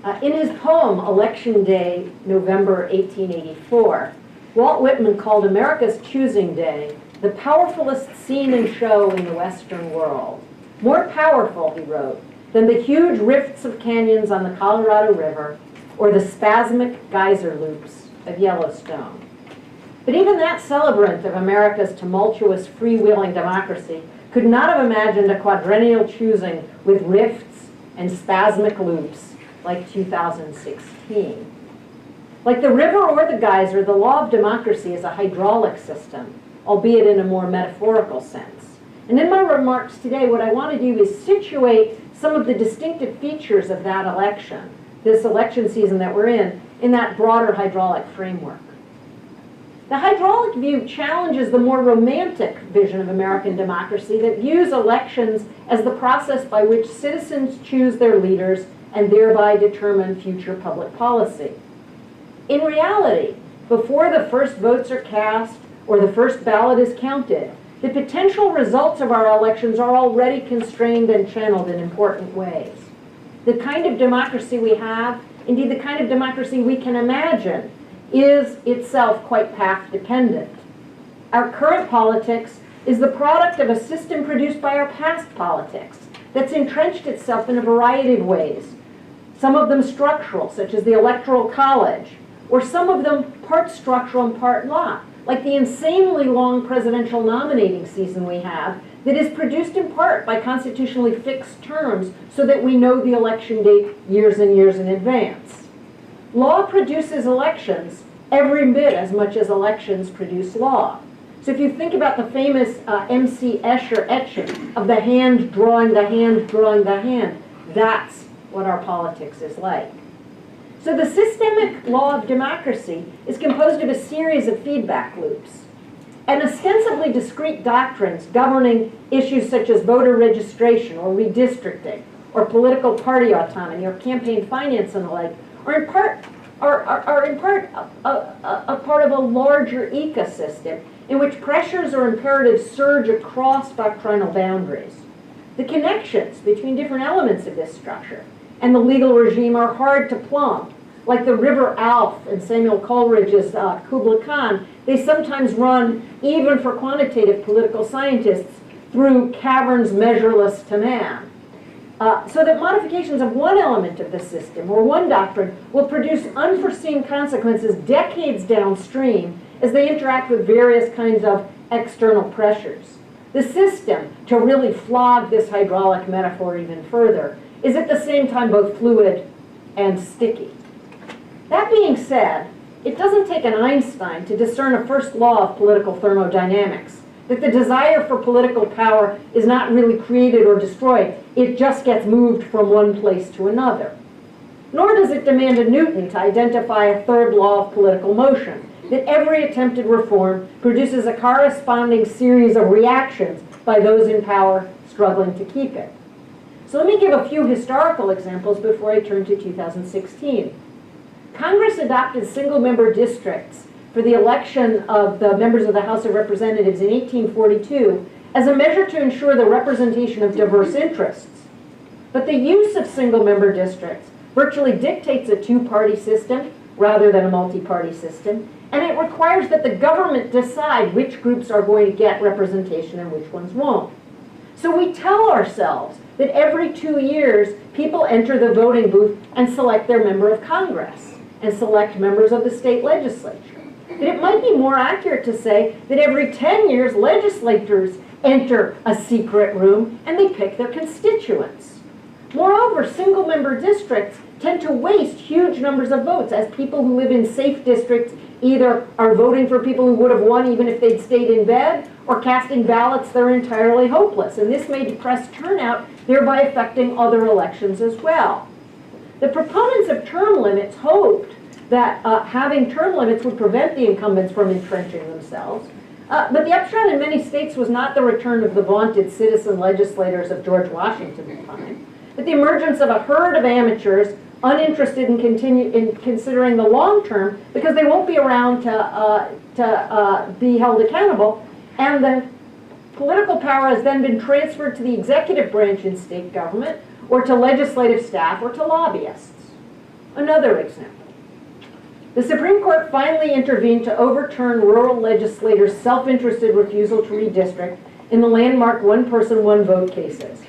In his poem, Election Day, November 1884, Walt Whitman called America's Choosing Day the powerfulest scene and show in the Western world. More powerful, he wrote, than the huge rifts of canyons on the Colorado River or the spasmic geyser loops of Yellowstone. But even that celebrant of America's tumultuous, freewheeling democracy could not have imagined a quadrennial choosing with rifts and spasmic loops like 2016. Like the river or the geyser, the law of democracy is a hydraulic system, albeit in a more metaphorical sense. And in my remarks today, what I want to do is situate some of the distinctive features of that election, this election season that we're in that broader hydraulic framework. The hydraulic view challenges the more romantic vision of American democracy that views elections as the process by which citizens choose their leaders and thereby determine future public policy. In reality, before the first votes are cast or the first ballot is counted, the potential results of our elections are already constrained and channeled in important ways. The kind of democracy we have, indeed the kind of democracy we can imagine, is itself quite path-dependent. Our current politics is the product of a system produced by our past politics that's entrenched itself in a variety of ways, some of them structural, such as the Electoral College, or some of them part structural and part not, like the insanely long presidential nominating season we have that is produced in part by constitutionally fixed terms so that we know the election date years and years in advance. Law produces elections every bit as much as elections produce law. So if you think about the famous M.C. Escher etching of the hand drawing the hand drawing the hand, that's what our politics is like. So the systemic law of democracy is composed of a series of feedback loops and ostensibly discrete doctrines governing issues such as voter registration or redistricting or political party autonomy or campaign finance and the like are in part a part of a larger ecosystem in which pressures or imperatives surge across doctrinal boundaries. The connections between different elements of this structure and the legal regime are hard to plumb. Like the River Alf in Samuel Coleridge's Kubla Khan, they sometimes run, even for quantitative political scientists, through caverns measureless to man. So that modifications of one element of the system or one doctrine will produce unforeseen consequences decades downstream as they interact with various kinds of external pressures. The system, to really flog this hydraulic metaphor even further, is at the same time both fluid and sticky. That being said, it doesn't take an Einstein to discern a first law of political thermodynamics, that the desire for political power is not really created or destroyed, it just gets moved from one place to another. Nor does it demand a Newton to identify a third law of political motion, that every attempted reform produces a corresponding series of reactions by those in power struggling to keep it. So let me give a few historical examples before I turn to 2016. Congress adopted single-member districts for the election of the members of the House of Representatives in 1842 as a measure to ensure the representation of diverse interests. But the use of single-member districts virtually dictates a two-party system rather than a multi-party system, and it requires that the government decide which groups are going to get representation and which ones won't. So we tell ourselves that every 2 years, people enter the voting booth and select their member of Congress and select members of the state legislature. But it might be more accurate to say that every 10 years, legislators enter a secret room and they pick their constituents. Moreover, single-member districts tend to waste huge numbers of votes as people who live in safe districts either are voting for people who would have won even if they'd stayed in bed or casting ballots that are entirely hopeless. And this may depress turnout, thereby affecting other elections as well. The proponents of term limits hoped that having term limits would prevent the incumbents from entrenching themselves. But the upshot in many states was not the return of the vaunted citizen legislators of George Washington's time, but the emergence of a herd of amateurs uninterested in considering the long term because they won't be around to be held accountable, and the political power has then been transferred to the executive branch in state government or to legislative staff or to lobbyists. Another example. The Supreme Court finally intervened to overturn rural legislators' self-interested refusal to redistrict in the landmark one-person, one-vote cases.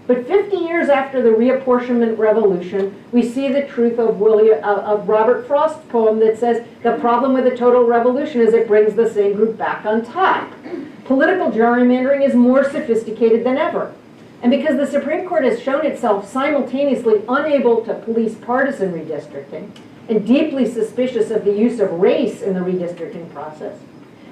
But 50 years after the reapportionment revolution, we see the truth of Robert Frost's poem that says, the problem with the total revolution is it brings the same group back on top. Political gerrymandering is more sophisticated than ever. And because the Supreme Court has shown itself simultaneously unable to police partisan redistricting and deeply suspicious of the use of race in the redistricting process,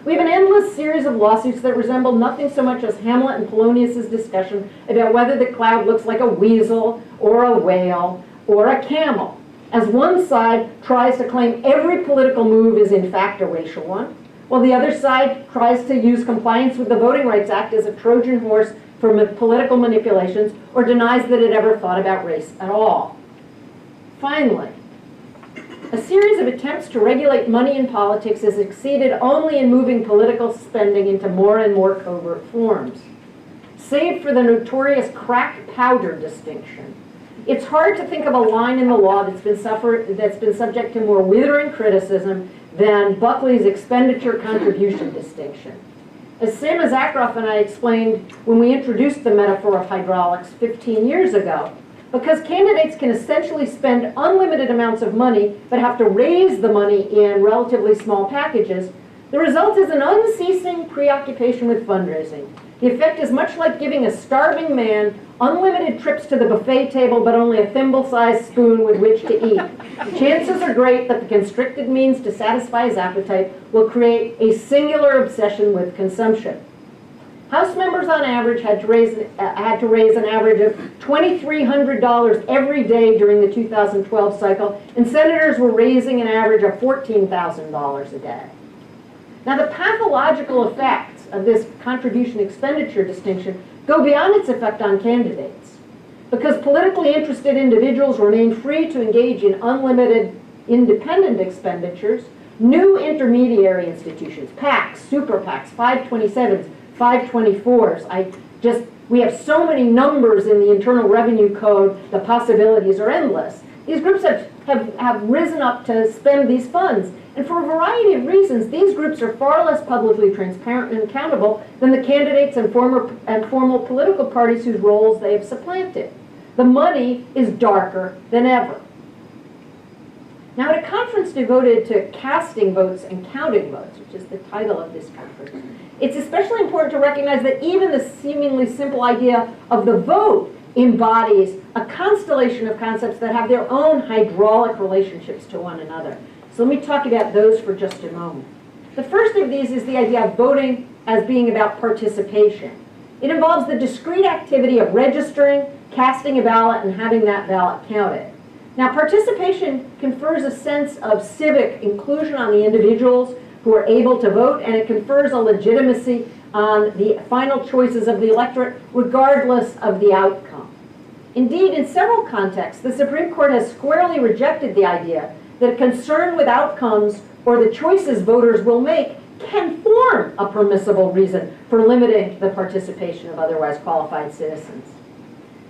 we have an endless series of lawsuits that resemble nothing so much as Hamlet and Polonius's discussion about whether the cloud looks like a weasel or a whale or a camel, as one side tries to claim every political move is in fact a racial one, while the other side tries to use compliance with the Voting Rights Act as a Trojan horse for political manipulations or denies that it ever thought about race at all. Finally, a series of attempts to regulate money in politics has succeeded only in moving political spending into more and more covert forms. Save for the notorious crack powder distinction, it's hard to think of a line in the law that's been subject to more withering criticism than Buckley's expenditure contribution distinction. As Sam Zakroff and I explained when we introduced the metaphor of hydraulics 15 years ago, because candidates can essentially spend unlimited amounts of money but have to raise the money in relatively small packages, the result is an unceasing preoccupation with fundraising. The effect is much like giving a starving man unlimited trips to the buffet table but only a thimble-sized spoon with which to eat. The chances are great that the constricted means to satisfy his appetite will create a singular obsession with consumption. House members on average had to raise an average of $2,300 every day during the 2012 cycle, and senators were raising an average of $14,000 a day. Now, the pathological effects of this contribution expenditure distinction go beyond its effect on candidates. Because politically interested individuals remain free to engage in unlimited independent expenditures, new intermediary institutions, PACs, super PACs, 527s, 524s. We have so many numbers in the Internal Revenue Code, the possibilities are endless. These groups have risen up to spend these funds. And for a variety of reasons, these groups are far less publicly transparent and accountable than the candidates and formal political parties whose roles they have supplanted. The money is darker than ever. Now, at a conference devoted to casting votes and counting votes, which is the title of this conference, it's especially important to recognize that even the seemingly simple idea of the vote embodies a constellation of concepts that have their own hydraulic relationships to one another. So let me talk about those for just a moment. The first of these is the idea of voting as being about participation. It involves the discrete activity of registering, casting a ballot, and having that ballot counted. Now, participation confers a sense of civic inclusion on the individuals who are able to vote, and it confers a legitimacy on the final choices of the electorate, regardless of the outcome. Indeed, in several contexts, the Supreme Court has squarely rejected the idea that a concern with outcomes or the choices voters will make can form a permissible reason for limiting the participation of otherwise qualified citizens.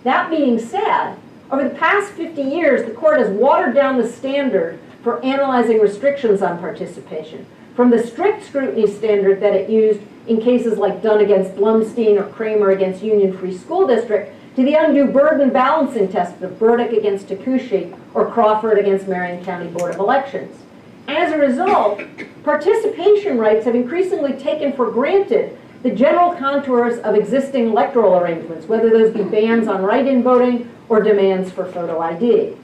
That being said, over the past 50 years, the court has watered down the standard for analyzing restrictions on participation, from the strict scrutiny standard that it used in cases like Dunn against Blumstein or Kramer against Union Free School District, to the undue burden balancing test of Burdick against Takushi or Crawford against Marion County Board of Elections. As a result, participation rights have increasingly taken for granted the general contours of existing electoral arrangements, whether those be bans on write-in voting or demands for photo ID.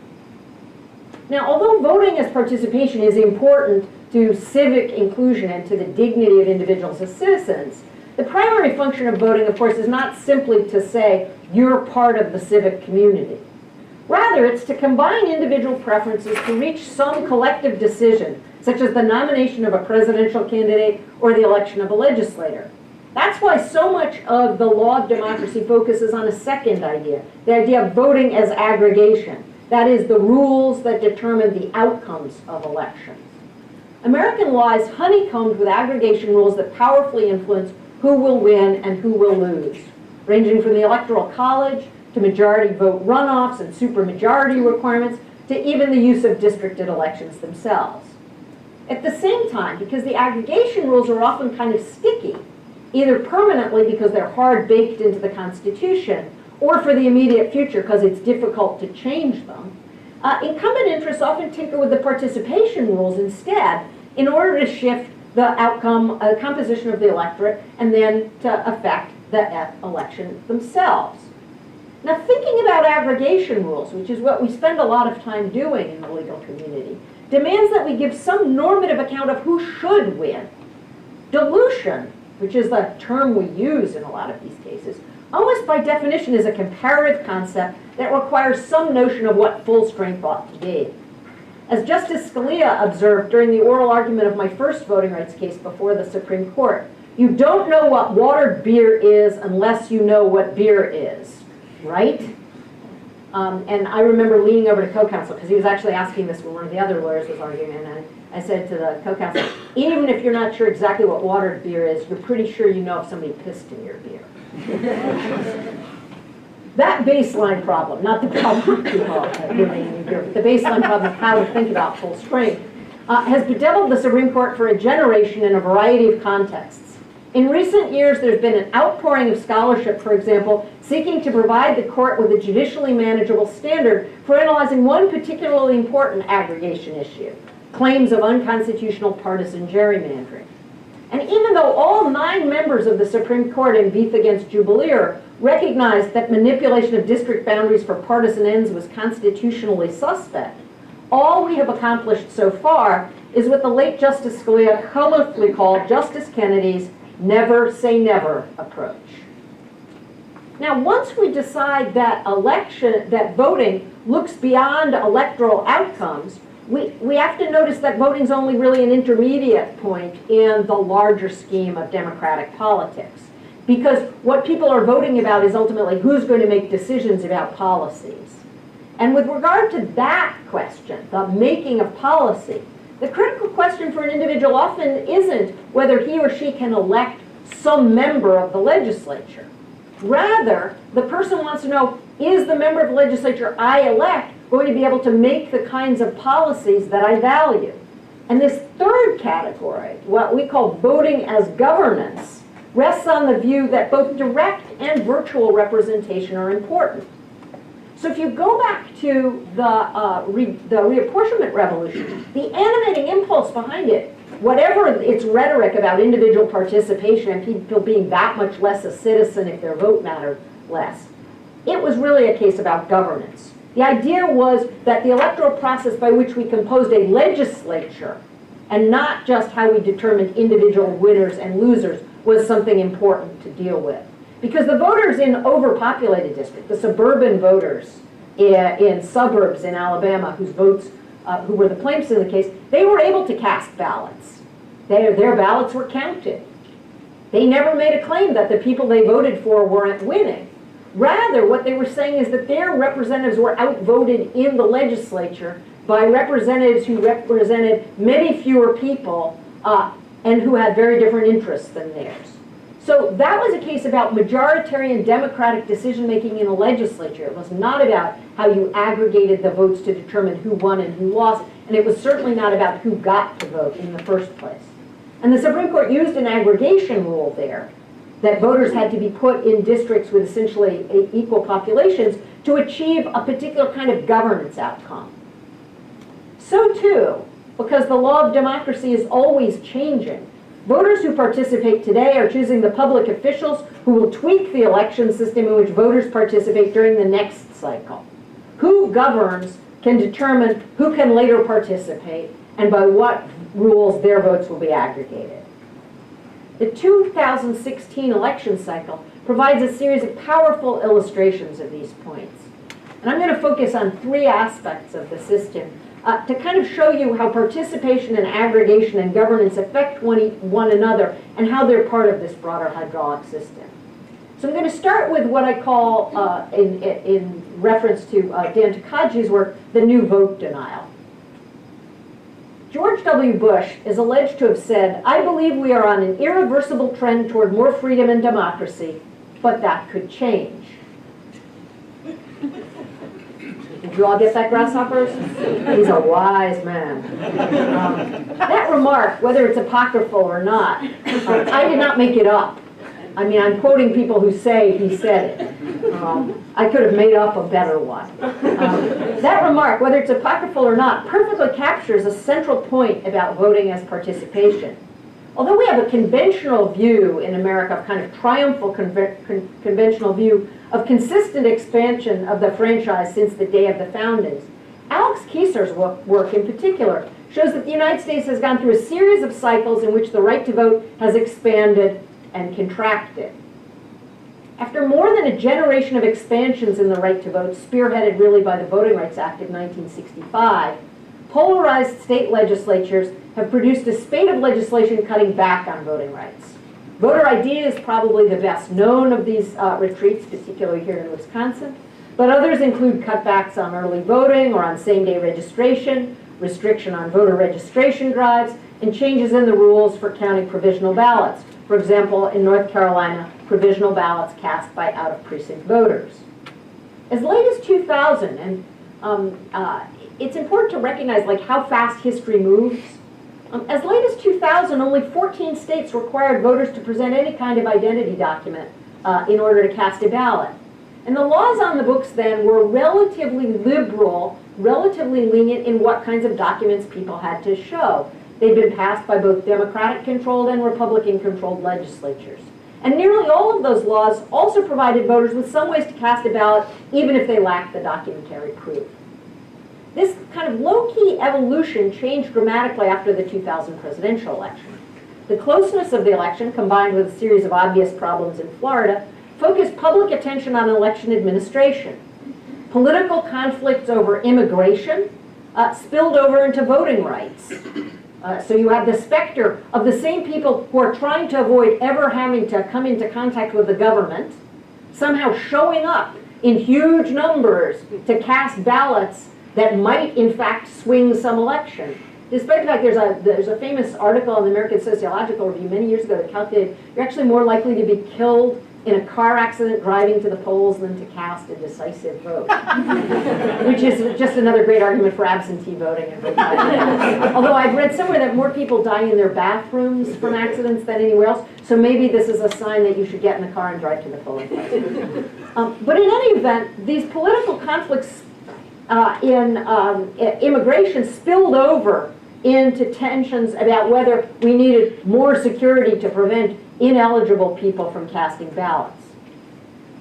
Now, although voting as participation is important to civic inclusion and to the dignity of individuals as citizens, the primary function of voting, of course, is not simply to say, you're part of the civic community. Rather, it's to combine individual preferences to reach some collective decision, such as the nomination of a presidential candidate or the election of a legislator. That's why so much of the law of democracy focuses on a second idea, the idea of voting as aggregation. That is, the rules that determine the outcomes of elections. American law is honeycombed with aggregation rules that powerfully influence who will win and who will lose, ranging from the Electoral College to majority vote runoffs and supermajority requirements to even the use of districted elections themselves. At the same time, because the aggregation rules are often kind of sticky, either permanently because they're hard baked into the Constitution, or for the immediate future because it's difficult to change them, incumbent interests often tinker with the participation rules instead in order to shift the outcome, composition of the electorate, and then to affect the election themselves. Now, thinking about aggregation rules, which is what we spend a lot of time doing in the legal community, demands that we give some normative account of who should win. Dilution, which is the term we use in a lot of these cases, almost by definition is a comparative concept that requires some notion of what full strength ought to be. As Justice Scalia observed during the oral argument of my first voting rights case before the Supreme Court, you don't know what watered beer is unless you know what beer is, right? And I remember leaning over to co-counsel, because he was actually asking this when one of the other lawyers was arguing, and I said to the co-counsel, even if you're not sure exactly what watered beer is, you're pretty sure you know if somebody pissed in your beer. That baseline problem, not the problem of people remaining here, but the baseline problem of how to think about full strength, has bedeviled the Supreme Court for a generation in a variety of contexts. In recent years, there's been an outpouring of scholarship, for example, seeking to provide the court with a judicially manageable standard for analyzing one particularly important aggregation issue, claims of unconstitutional partisan gerrymandering. And even though all 9 members of the Supreme Court in Beath against Jubileer recognized that manipulation of district boundaries for partisan ends was constitutionally suspect, all we have accomplished so far is what the late Justice Scalia colorfully called Justice Kennedy's never say never approach. Now, once we decide that voting looks beyond electoral outcomes, we have to notice that voting is only really an intermediate point in the larger scheme of democratic politics. Because what people are voting about is ultimately who's going to make decisions about policies. And with regard to that question, the making of policy, the critical question for an individual often isn't whether he or she can elect some member of the legislature. Rather, the person wants to know, is the member of the legislature I elect going to be able to make the kinds of policies that I value? And this third category, what we call voting as governance, rests on the view that both direct and virtual representation are important. So if you go back to the reapportionment revolution, the animating impulse behind it, whatever its rhetoric about individual participation and people being that much less a citizen if their vote mattered less, it was really a case about governance. The idea was that the electoral process by which we composed a legislature, and not just how we determined individual winners and losers, was something important to deal with. Because the voters in overpopulated districts, the suburban voters in suburbs in Alabama whose votes, who were the plaintiffs in the case, they were able to cast ballots. Their ballots were counted. They never made a claim that the people they voted for weren't winning. Rather, what they were saying is that their representatives were outvoted in the legislature by representatives who represented many fewer people and who had very different interests than theirs. So that was a case about majoritarian democratic decision-making in a legislature. It was not about how you aggregated the votes to determine who won and who lost, and it was certainly not about who got to vote in the first place. And the Supreme Court used an aggregation rule there, that voters had to be put in districts with essentially equal populations to achieve a particular kind of governance outcome. So too, because the law of democracy is always changing, voters who participate today are choosing the public officials who will tweak the election system in which voters participate during the next cycle. Who governs can determine who can later participate and by what rules their votes will be aggregated. The 2016 election cycle provides a series of powerful illustrations of these points. And I'm going to focus on 3 aspects of the system to kind of show you how participation and aggregation and governance affect one another and how they're part of this broader hydraulic system. So I'm going to start with what I call, in reference to Dan Takaji's work, the new vote denial. George W. Bush is alleged to have said, "I believe we are on an irreversible trend toward more freedom and democracy, but that could change." Did you all get that, grasshoppers? He's a wise man. That remark, whether it's apocryphal or not, I did not make it up. I mean, I'm quoting people who say he said it. I could have made up a better one. That remark, whether it's apocryphal or not, perfectly captures a central point about voting as participation. Although we have a conventional view in America, of kind of triumphal conventional view of consistent expansion of the franchise since the day of the foundings, Alex Kieser's work in particular shows that the United States has gone through a series of cycles in which the right to vote has expanded and contracted. After more than a generation of expansions in the right to vote, spearheaded really by the Voting Rights Act of 1965, polarized state legislatures have produced a spate of legislation cutting back on voting rights. Voter ID is probably the best known of these retreats, particularly here in Wisconsin, but others include cutbacks on early voting or on same-day registration, restriction on voter registration drives, and changes in the rules for counting provisional ballots. For example, in North Carolina, provisional ballots cast by out-of-precinct voters. As late as 2000, and it's important to recognize like how fast history moves. As late as 2000, only 14 states required voters to present any kind of identity document in order to cast a ballot. And the laws on the books then were relatively liberal, relatively lenient in what kinds of documents people had to show. They'd been passed by both Democratic-controlled and Republican-controlled legislatures. And nearly all of those laws also provided voters with some ways to cast a ballot, even if they lacked the documentary proof. This kind of low-key evolution changed dramatically after the 2000 presidential election. The closeness of the election, combined with a series of obvious problems in Florida, focused public attention on election administration. Political conflicts over immigration spilled over into voting rights. So you have the specter of the same people who are trying to avoid ever having to come into contact with the government, somehow showing up in huge numbers to cast ballots that might, in fact, swing some election. Despite the fact there's a famous article in the American Sociological Review many years ago that calculated you're actually more likely to be killed in a car accident driving to the polls than to cast a decisive vote. Which is just another great argument for absentee voting. Although I've read somewhere that more people die in their bathrooms from accidents than anywhere else, so maybe this is a sign that you should get in the car and drive to the polling place. But in any event, these political conflicts in immigration spilled over into tensions about whether we needed more security to prevent ineligible people from casting ballots.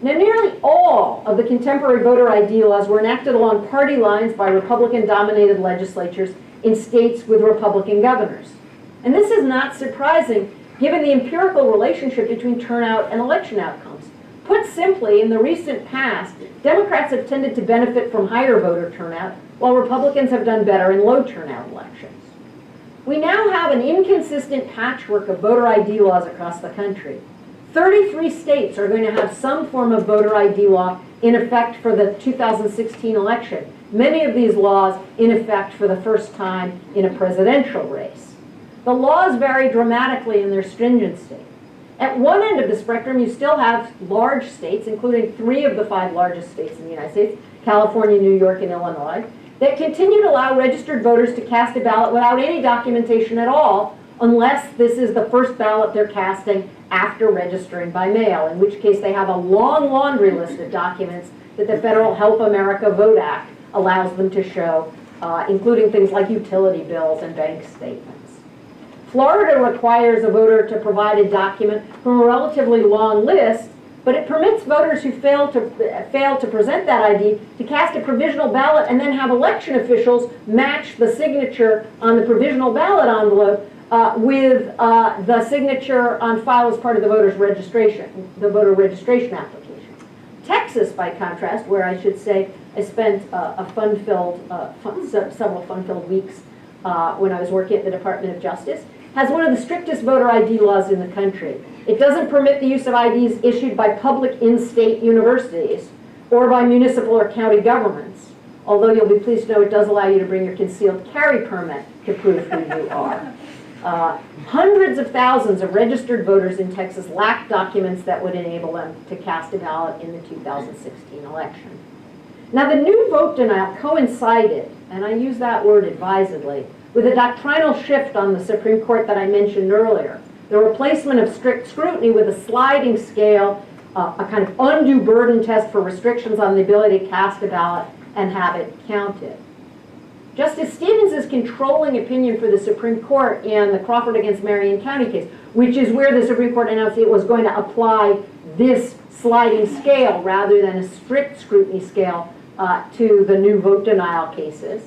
Now, nearly all of the contemporary voter ID laws were enacted along party lines by Republican-dominated legislatures in states with Republican governors. And this is not surprising, given the empirical relationship between turnout and election outcomes. Put simply, in the recent past, Democrats have tended to benefit from higher voter turnout, while Republicans have done better in low turnout elections. We now have an inconsistent patchwork of voter ID laws across the country. 33 states are going to have some form of voter ID law in effect for the 2016 election. Many of these laws in effect for the first time in a presidential race. The laws vary dramatically in their stringency. At one end of the spectrum, you still have large states, including 3 of the 5 largest states in the United States, California, New York, and Illinois, that continue to allow registered voters to cast a ballot without any documentation at all, unless this is the first ballot they're casting after registering by mail, in which case they have a long laundry list of documents that the Federal Help America Vote Act allows them to show, including things like utility bills and bank statements. Florida requires a voter to provide a document from a relatively long list, but it permits voters who fail to present that ID to cast a provisional ballot and then have election officials match the signature on the provisional ballot envelope with the signature on file as part of the voter registration application. Texas, by contrast, where I should say I spent several fun-filled weeks when I was working at the Department of Justice, has one of the strictest voter ID laws in the country. It doesn't permit the use of IDs issued by public in-state universities or by municipal or county governments, although you'll be pleased to know it does allow you to bring your concealed carry permit to prove who you are. Hundreds of thousands of registered voters in Texas lack documents that would enable them to cast a ballot in the 2016 election. Now, the new vote denial coincided, and I use that word advisedly, with a doctrinal shift on the Supreme Court that I mentioned earlier. The replacement of strict scrutiny with a sliding scale, a kind of undue burden test for restrictions on the ability to cast a ballot and have it counted. Justice Stevens' controlling opinion for the Supreme Court in the Crawford against Marion County case, which is where the Supreme Court announced it was going to apply this sliding scale rather than a strict scrutiny scale to the new vote denial cases,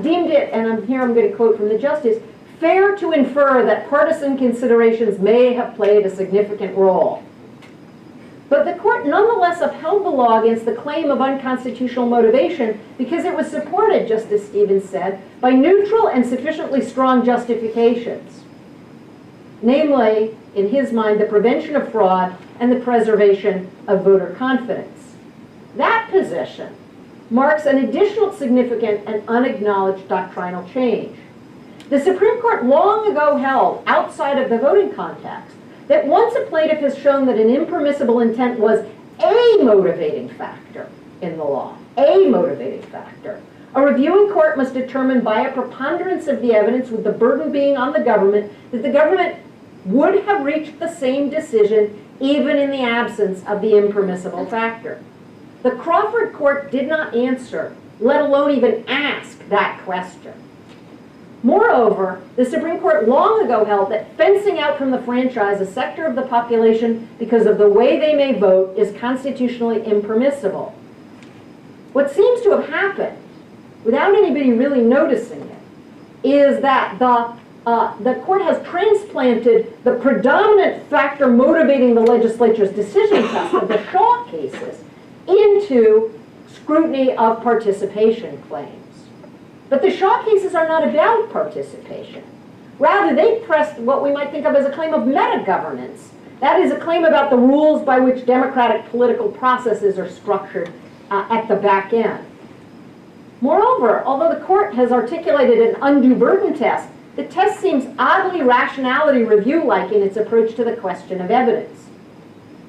deemed it, and I'm going to quote from the justice, fair to infer that partisan considerations may have played a significant role. But the court nonetheless upheld the law against the claim of unconstitutional motivation because it was supported, Justice Stevens said, by neutral and sufficiently strong justifications. Namely, in his mind, the prevention of fraud and the preservation of voter confidence. That position marks an additional significant and unacknowledged doctrinal change. The Supreme Court long ago held, outside of the voting context, that once a plaintiff has shown that an impermissible intent was a motivating factor in the law, a motivating factor, a reviewing court must determine by a preponderance of the evidence, with the burden being on the government, that the government would have reached the same decision even in the absence of the impermissible factor. The Crawford court did not answer, let alone even ask that question. Moreover, the Supreme Court long ago held that fencing out from the franchise a sector of the population because of the way they may vote is constitutionally impermissible. What seems to have happened, without anybody really noticing it, is that the court has transplanted the predominant factor motivating the legislature's decision test of the Shaw cases into scrutiny of participation claims. But the Shaw cases are not about participation. Rather, they pressed what we might think of as a claim of meta-governance. That is a claim about the rules by which democratic political processes are structured at the back end. Moreover, although the court has articulated an undue burden test, the test seems oddly rationality review-like in its approach to the question of evidence.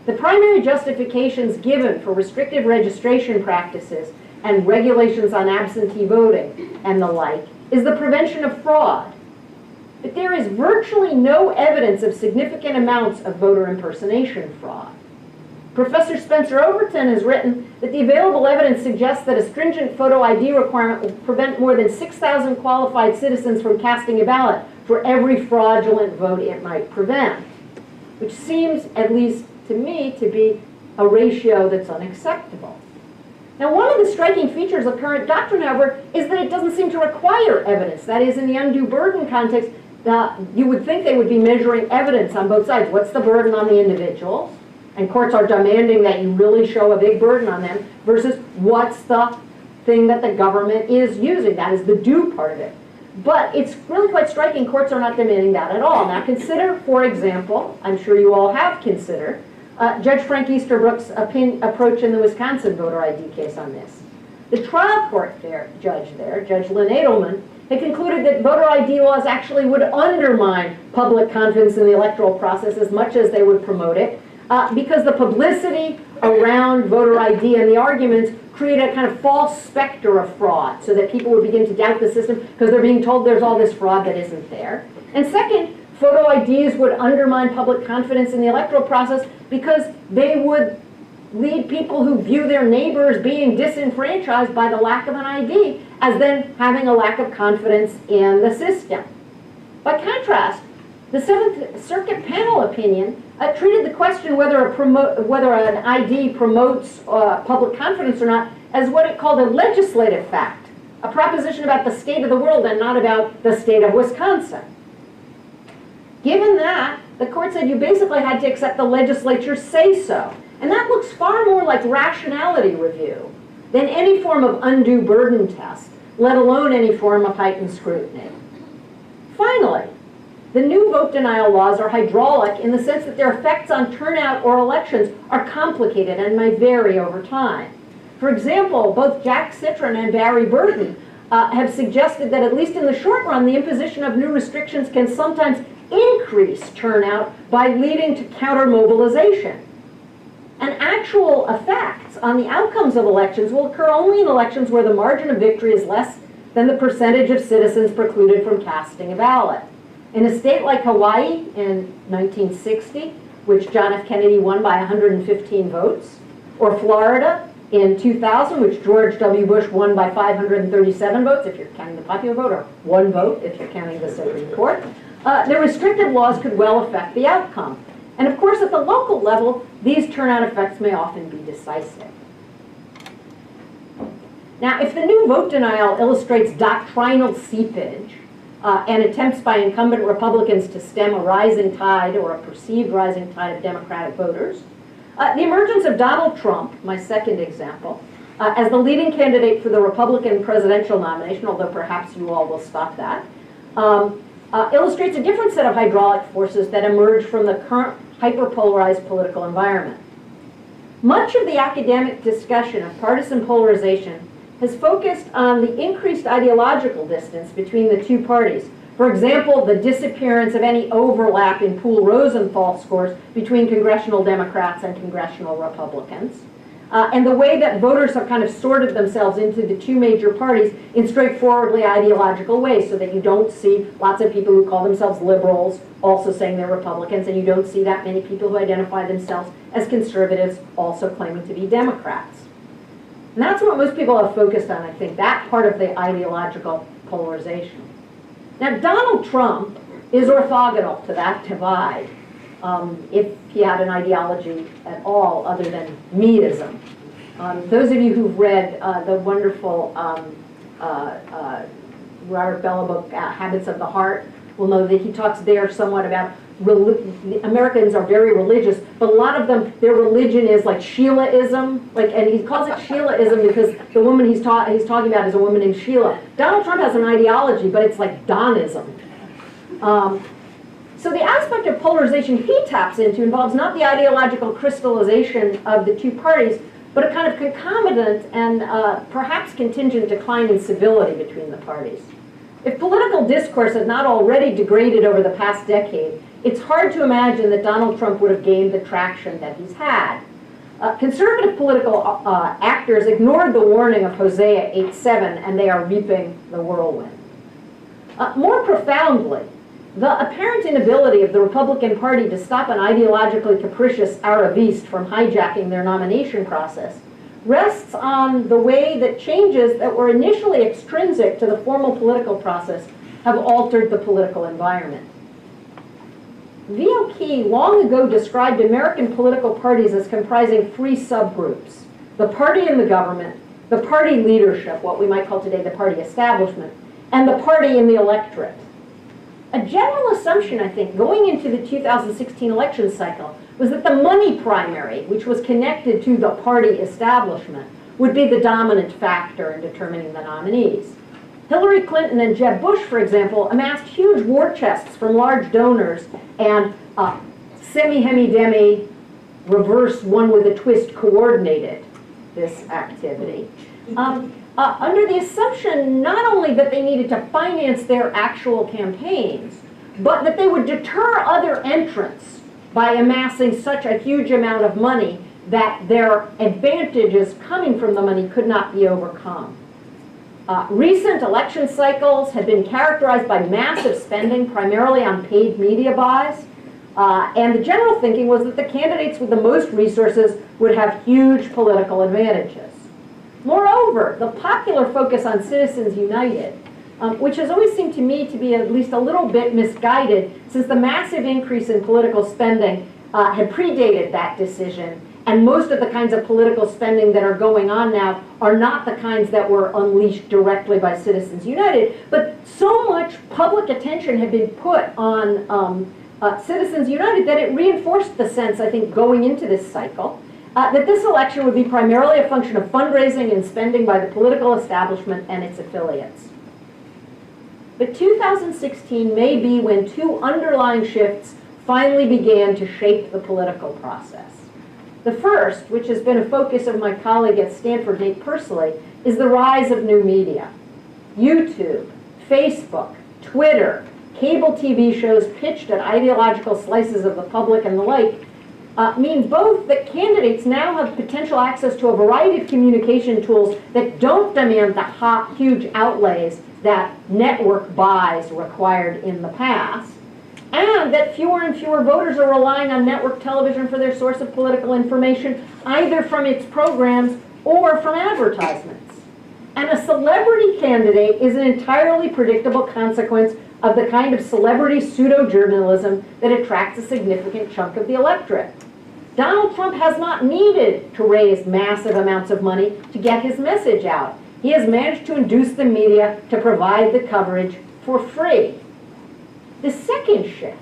The primary justifications given for restrictive registration practices and regulations on absentee voting and the like is the prevention of fraud. But there is virtually no evidence of significant amounts of voter impersonation fraud. Professor Spencer Overton has written that the available evidence suggests that a stringent photo ID requirement will prevent more than 6,000 qualified citizens from casting a ballot for every fraudulent vote it might prevent, which seems, at least to me, to be a ratio that's unacceptable. Now, one of the striking features of current doctrine, however, is that it doesn't seem to require evidence. That is, in the undue burden context, you would think they would be measuring evidence on both sides. What's the burden on the individuals? And courts are demanding that you really show a big burden on them, versus what's the thing that the government is using. That is the due part of it. But it's really quite striking courts are not demanding that at all. Now consider, for example, I'm sure you all have considered, Judge Frank Easterbrook's approach in the Wisconsin voter ID case on this. The trial court judge there, Judge Lynn Edelman, had concluded that voter ID laws actually would undermine public confidence in the electoral process as much as they would promote it, because the publicity around voter ID and the arguments create a kind of false specter of fraud, so that people would begin to doubt the system because they're being told there's all this fraud that isn't there. And second, photo IDs would undermine public confidence in the electoral process because they would lead people who view their neighbors being disenfranchised by the lack of an ID as then having a lack of confidence in the system. By contrast, the Seventh Circuit panel opinion treated the question whether an ID promotes public confidence or not as what it called a legislative fact, a proposition about the state of the world and not about the state of Wisconsin. Given that, the court said you basically had to accept the legislature's say-so. And that looks far more like rationality review than any form of undue burden test, let alone any form of heightened scrutiny. Finally, the new vote denial laws are hydraulic in the sense that their effects on turnout or elections are complicated and may vary over time. For example, both Jack Citron and Barry Burton have suggested that at least in the short run, the imposition of new restrictions can sometimes increase turnout by leading to counter-mobilization. And actual effects on the outcomes of elections will occur only in elections where the margin of victory is less than the percentage of citizens precluded from casting a ballot. In a state like Hawaii in 1960, which John F. Kennedy won by 115 votes, or Florida in 2000, which George W. Bush won by 537 votes, if you're counting the popular vote, or 1 vote if you're counting the Supreme Court, the restrictive laws could well affect the outcome. And of course, at the local level, these turnout effects may often be decisive. Now, if the new vote denial illustrates doctrinal seepage and attempts by incumbent Republicans to stem a rising tide or a perceived rising tide of Democratic voters, the emergence of Donald Trump, my second example, as the leading candidate for the Republican presidential nomination, although perhaps you all will stop that, illustrates a different set of hydraulic forces that emerge from the current hyperpolarized political environment. Much of the academic discussion of partisan polarization has focused on the increased ideological distance between the two parties. For example, the disappearance of any overlap in Poole-Rosenthal scores between congressional Democrats and congressional Republicans, and the way that voters have kind of sorted themselves into the two major parties in straightforwardly ideological ways, so that you don't see lots of people who call themselves liberals also saying they're Republicans, and you don't see that many people who identify themselves as conservatives also claiming to be Democrats. And that's what most people have focused on, I think, that part of the ideological polarization. Now, Donald Trump is orthogonal to that divide, if he had an ideology at all other than meism. Those of you who've read the wonderful Robert Bellah book, Habits of the Heart, will know that he talks there somewhat about Americans are very religious, but a lot of them, their religion is like Sheilaism, and he calls it Sheilaism because the woman he's talking about is a woman named Sheila. Donald Trump has an ideology, but it's like Donism. So the aspect of polarization he taps into involves not the ideological crystallization of the two parties, but a kind of concomitant and perhaps contingent decline in civility between the parties. If political discourse had not already degraded over the past decade, it's hard to imagine that Donald Trump would have gained the traction that he's had. Conservative political actors ignored the warning of Hosea 8:7, and they are reaping the whirlwind. More profoundly, the apparent inability of the Republican Party to stop an ideologically capricious Arabiste from hijacking their nomination process rests on the way that changes that were initially extrinsic to the formal political process have altered the political environment. V.O. Key long ago described American political parties as comprising 3 subgroups: the party in the government, the party leadership, what we might call today the party establishment, and the party in the electorate. A general assumption, I think, going into the 2016 election cycle was that the money primary, which was connected to the party establishment, would be the dominant factor in determining the nominees. Hillary Clinton and Jeb Bush, for example, amassed huge war chests from large donors and semi-hemi-demi, reverse one with a twist coordinated this activity. Under the assumption not only that they needed to finance their actual campaigns, but that they would deter other entrants by amassing such a huge amount of money that their advantages coming from the money could not be overcome. Recent election cycles have been characterized by massive spending, primarily on paid media buys, and the general thinking was that the candidates with the most resources would have huge political advantages. Moreover, the popular focus on Citizens United, which has always seemed to me to be at least a little bit misguided, since the massive increase in political spending had predated that decision, and most of the kinds of political spending that are going on now are not the kinds that were unleashed directly by Citizens United, but so much public attention had been put on Citizens United that it reinforced the sense, I think, going into this cycle, that this election would be primarily a function of fundraising and spending by the political establishment and its affiliates. But 2016 may be when 2 underlying shifts finally began to shape the political process. The first, which has been a focus of my colleague at Stanford, Nate Persily, is the rise of new media. YouTube, Facebook, Twitter, cable TV shows pitched at ideological slices of the public and the like means both that candidates now have potential access to a variety of communication tools that don't demand the huge outlays that network buys required in the past, and that fewer and fewer voters are relying on network television for their source of political information, either from its programs or from advertisements. And a celebrity candidate is an entirely predictable consequence of the kind of celebrity pseudo-journalism that attracts a significant chunk of the electorate. Donald Trump has not needed to raise massive amounts of money to get his message out. He has managed to induce the media to provide the coverage for free. The second shift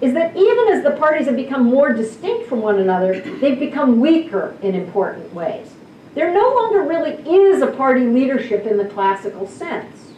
is that even as the parties have become more distinct from one another, they've become weaker in important ways. There no longer really is a party leadership in the classical sense.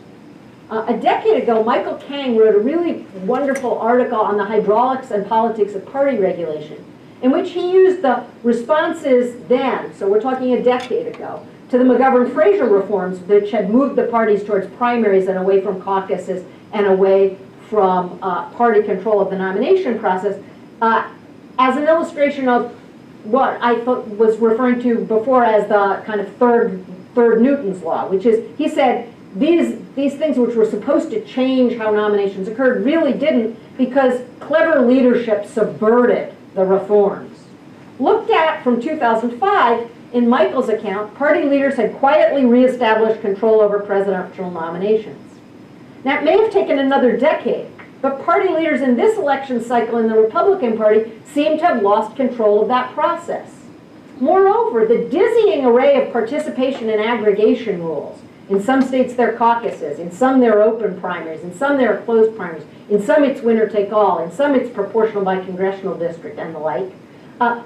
A decade ago, Michael Kang wrote a really wonderful article on the hydraulics and politics of party regulation, in which he used the responses then, so we're talking a decade ago, to the McGovern-Fraser reforms, which had moved the parties towards primaries and away from caucuses and away from party control of the nomination process, as an illustration of what I thought was referring to before as the kind of third Newton's law, which is, he said, these things which were supposed to change how nominations occurred really didn't, because clever leadership subverted the reforms. Looked at from 2005, in Michael's account, party leaders had quietly reestablished control over presidential nominations. Now, it may have taken another decade, but party leaders in this election cycle in the Republican Party seem to have lost control of that process. Moreover, the dizzying array of participation and aggregation rules, in some states they're caucuses, in some they're open primaries, in some they're closed primaries, in some it's winner take all, in some it's proportional by congressional district and the like.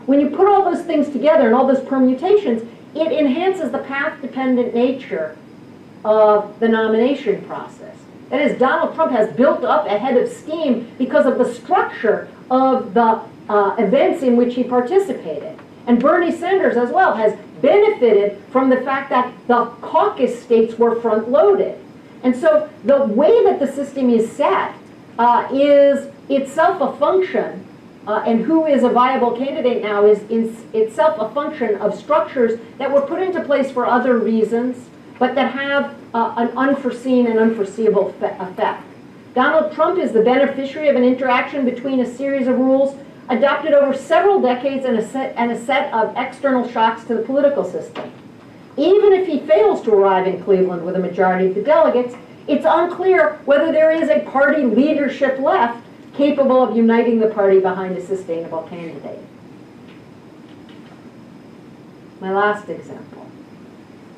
When you put all those things together and all those permutations, it enhances the path-dependent nature of the nomination process. That is, Donald Trump has built up a head of steam because of the structure of the events in which he participated. And Bernie Sanders as well has benefited from the fact that the caucus states were front-loaded. And so the way that the system is set is itself a function, and who is a viable candidate now is itself a function of structures that were put into place for other reasons, but that have an unforeseen and unforeseeable effect. Donald Trump is the beneficiary of an interaction between a series of rules adopted over several decades and a set of external shocks to the political system. Even if he fails to arrive in Cleveland with a majority of the delegates, it's unclear whether there is a party leadership left capable of uniting the party behind a sustainable candidate. My last example.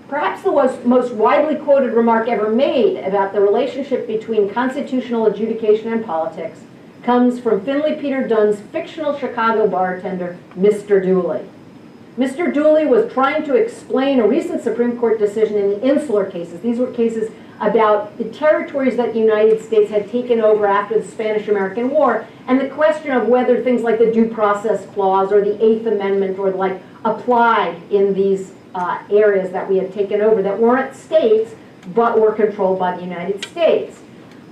Perhaps the most widely quoted remark ever made about the relationship between constitutional adjudication and politics comes from Finley Peter Dunn's fictional Chicago bartender, Mr. Dooley. Mr. Dooley was trying to explain a recent Supreme Court decision in the Insular cases. These were cases about the territories that the United States had taken over after the Spanish-American War, and the question of whether things like the Due Process Clause or the Eighth Amendment or the like applied in these areas that we had taken over that weren't states but were controlled by the United States.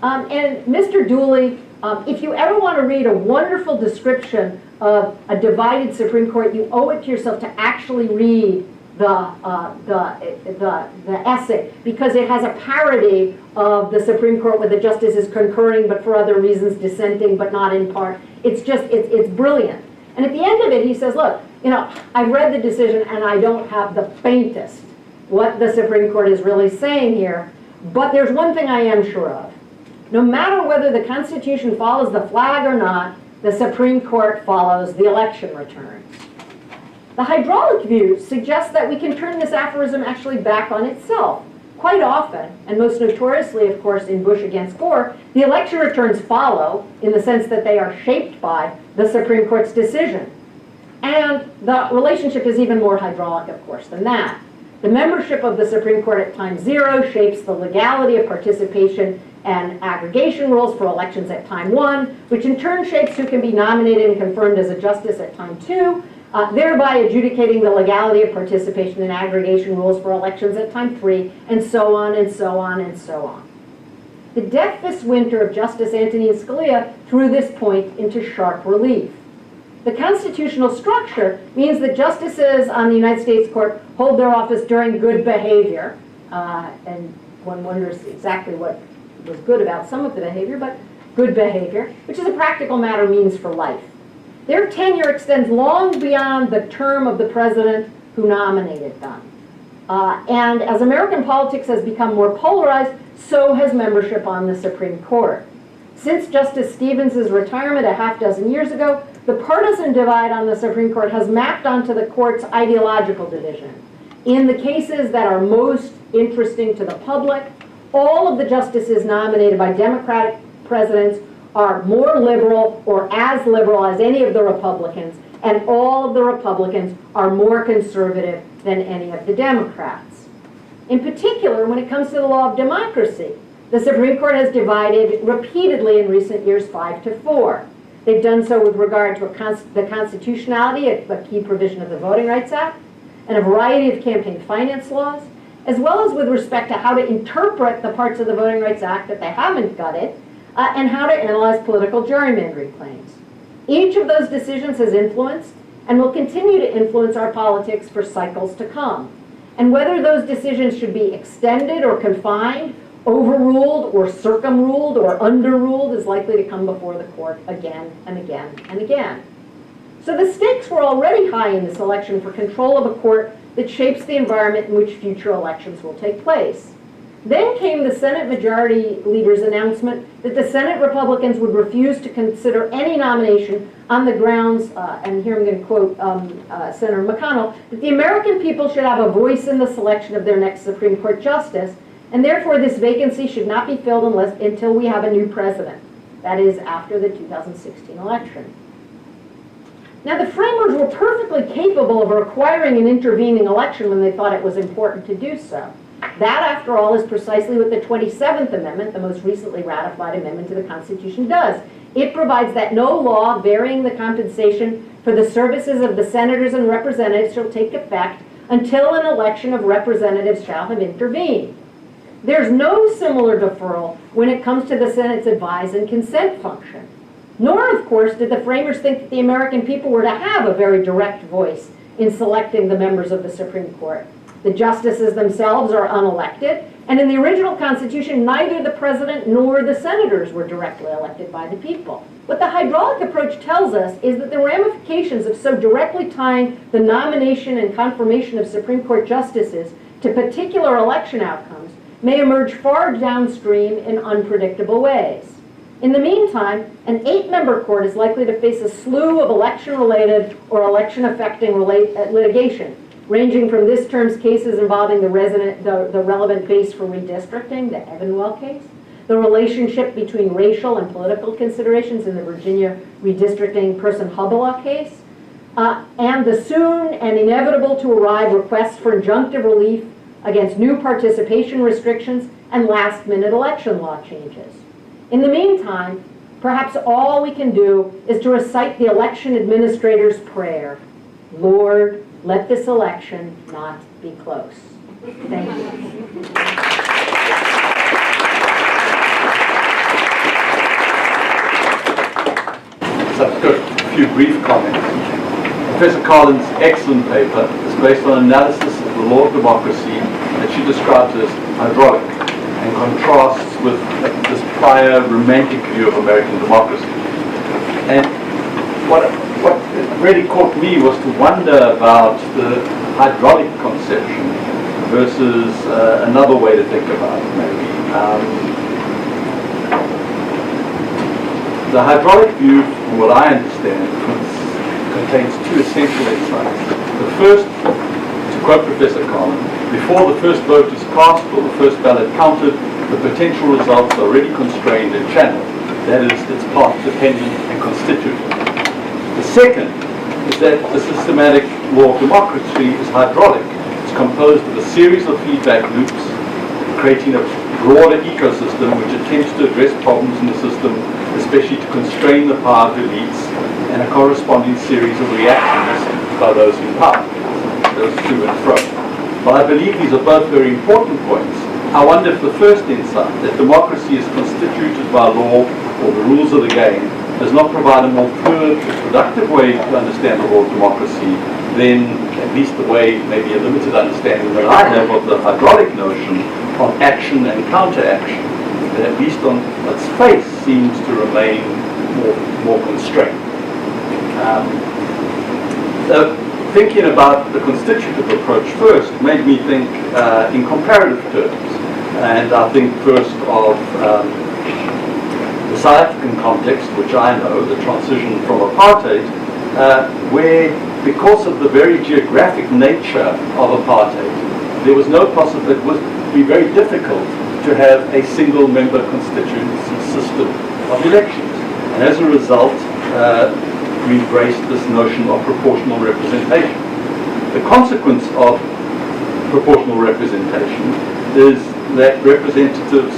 And Mr. Dooley, if you ever want to read a wonderful description of a divided Supreme Court, you owe it to yourself to actually read the essay, because it has a parody of the Supreme Court where the justices concurring but for other reasons dissenting but not in part. It's brilliant. And at the end of it he says, look, I've read the decision and I don't have the faintest what the Supreme Court is really saying here, but there's one thing I am sure of. No matter whether the Constitution follows the flag or not, the Supreme Court follows the election returns. The hydraulic view suggests that we can turn this aphorism actually back on itself. Quite often, and most notoriously, of course, in Bush against Gore, the election returns follow in the sense that they are shaped by the Supreme Court's decision. And the relationship is even more hydraulic, of course, than that. The membership of the Supreme Court at time 0 shapes the legality of participation and aggregation rules for elections at time 1, which in turn shapes who can be nominated and confirmed as a justice at time 2, thereby adjudicating the legality of participation in aggregation rules for elections at time 3, and so on and so on and so on. The death this winter of Justice Antonin Scalia threw this point into sharp relief. The constitutional structure means that justices on the United States Court hold their office during good behavior, and one wonders exactly what was good about some of the behavior, but good behavior, which as a practical matter means for life. Their tenure extends long beyond the term of the president who nominated them. And as American politics has become more polarized, so has membership on the Supreme Court. Since Justice Stevens' retirement a half dozen years ago, the partisan divide on the Supreme Court has mapped onto the court's ideological division. In the cases that are most interesting to the public, all of the justices nominated by Democratic presidents are more liberal or as liberal as any of the Republicans, and all of the Republicans are more conservative than any of the Democrats. In particular, when it comes to the law of democracy, the Supreme Court has divided repeatedly in recent years 5-4. They've done so with regard to the constitutionality, a key provision of the Voting Rights Act, and a variety of campaign finance laws, as well as with respect to how to interpret the parts of the Voting Rights Act that they haven't gutted, and how to analyze political gerrymandering claims. Each of those decisions has influenced and will continue to influence our politics for cycles to come. And whether those decisions should be extended or confined, overruled or circumruled or underruled is likely to come before the court again and again and again. So the stakes were already high in this election for control of a court that shapes the environment in which future elections will take place. Then came the Senate Majority Leader's announcement that the Senate Republicans would refuse to consider any nomination on the grounds, and here I'm going to quote Senator McConnell, that the American people should have a voice in the selection of their next Supreme Court justice, and therefore this vacancy should not be filled until we have a new president. That is, after the 2016 election. Now, the framers were perfectly capable of requiring an intervening election when they thought it was important to do so. That, after all, is precisely what the 27th Amendment, the most recently ratified amendment to the Constitution, does. It provides that no law varying the compensation for the services of the senators and representatives shall take effect until an election of representatives shall have intervened. There's no similar deferral when it comes to the Senate's advise and consent function. Nor, of course, did the framers think that the American people were to have a very direct voice in selecting the members of the Supreme Court. The justices themselves are unelected, and in the original Constitution, neither the president nor the senators were directly elected by the people. What the hydraulic approach tells us is that the ramifications of so directly tying the nomination and confirmation of Supreme Court justices to particular election outcomes may emerge far downstream in unpredictable ways. In the meantime, an 8-member court is likely to face a slew of election-related or election-affecting litigation, ranging from this term's cases involving the relevant base for redistricting, the Evanwell case, the relationship between racial and political considerations in the Virginia redistricting Person-Hubala case, and the soon and inevitable to arrive requests for injunctive relief against new participation restrictions and last-minute election law changes. In the meantime, perhaps all we can do is to recite the election administrator's prayer. Lord, let this election not be close. Thank you. So I've got a few brief comments. Professor Karlen's excellent paper is based on analysis of the law of democracy that she describes as hydraulic and contrasts with this prior romantic view of American democracy. And what really caught me was to wonder about the hydraulic conception versus another way to think about it, maybe. The hydraulic view, from what I understand, contains two essential insights. The first, to quote Professor Karlen, before the first vote is cast or the first ballot counted, the potential results are already constrained and channeled. That is, its path dependent and constitutive. The second is that the systematic law of democracy is hydraulic. It's composed of a series of feedback loops, creating a broader ecosystem which attempts to address problems in the system, especially to constrain the power of elites, and a corresponding series of reactions by those in power. Those to and fro. While I believe these are both very important points, I wonder if the first insight, that democracy is constituted by law or the rules of the game, does not provide a more fluid, productive way to understand the law of democracy, then at least the way, maybe a limited understanding that I have of the hydraulic notion of action and counteraction, that at least on its face seems to remain more constrained. Thinking about the constitutive approach first made me think in comparative terms, and I think first of the South African context, which I know, the transition from apartheid, where because of the very geographic nature of apartheid, there was no possibility, it would be very difficult to have a single member constituency system of elections. And as a result, we embraced this notion of proportional representation. The consequence of proportional representation is that representatives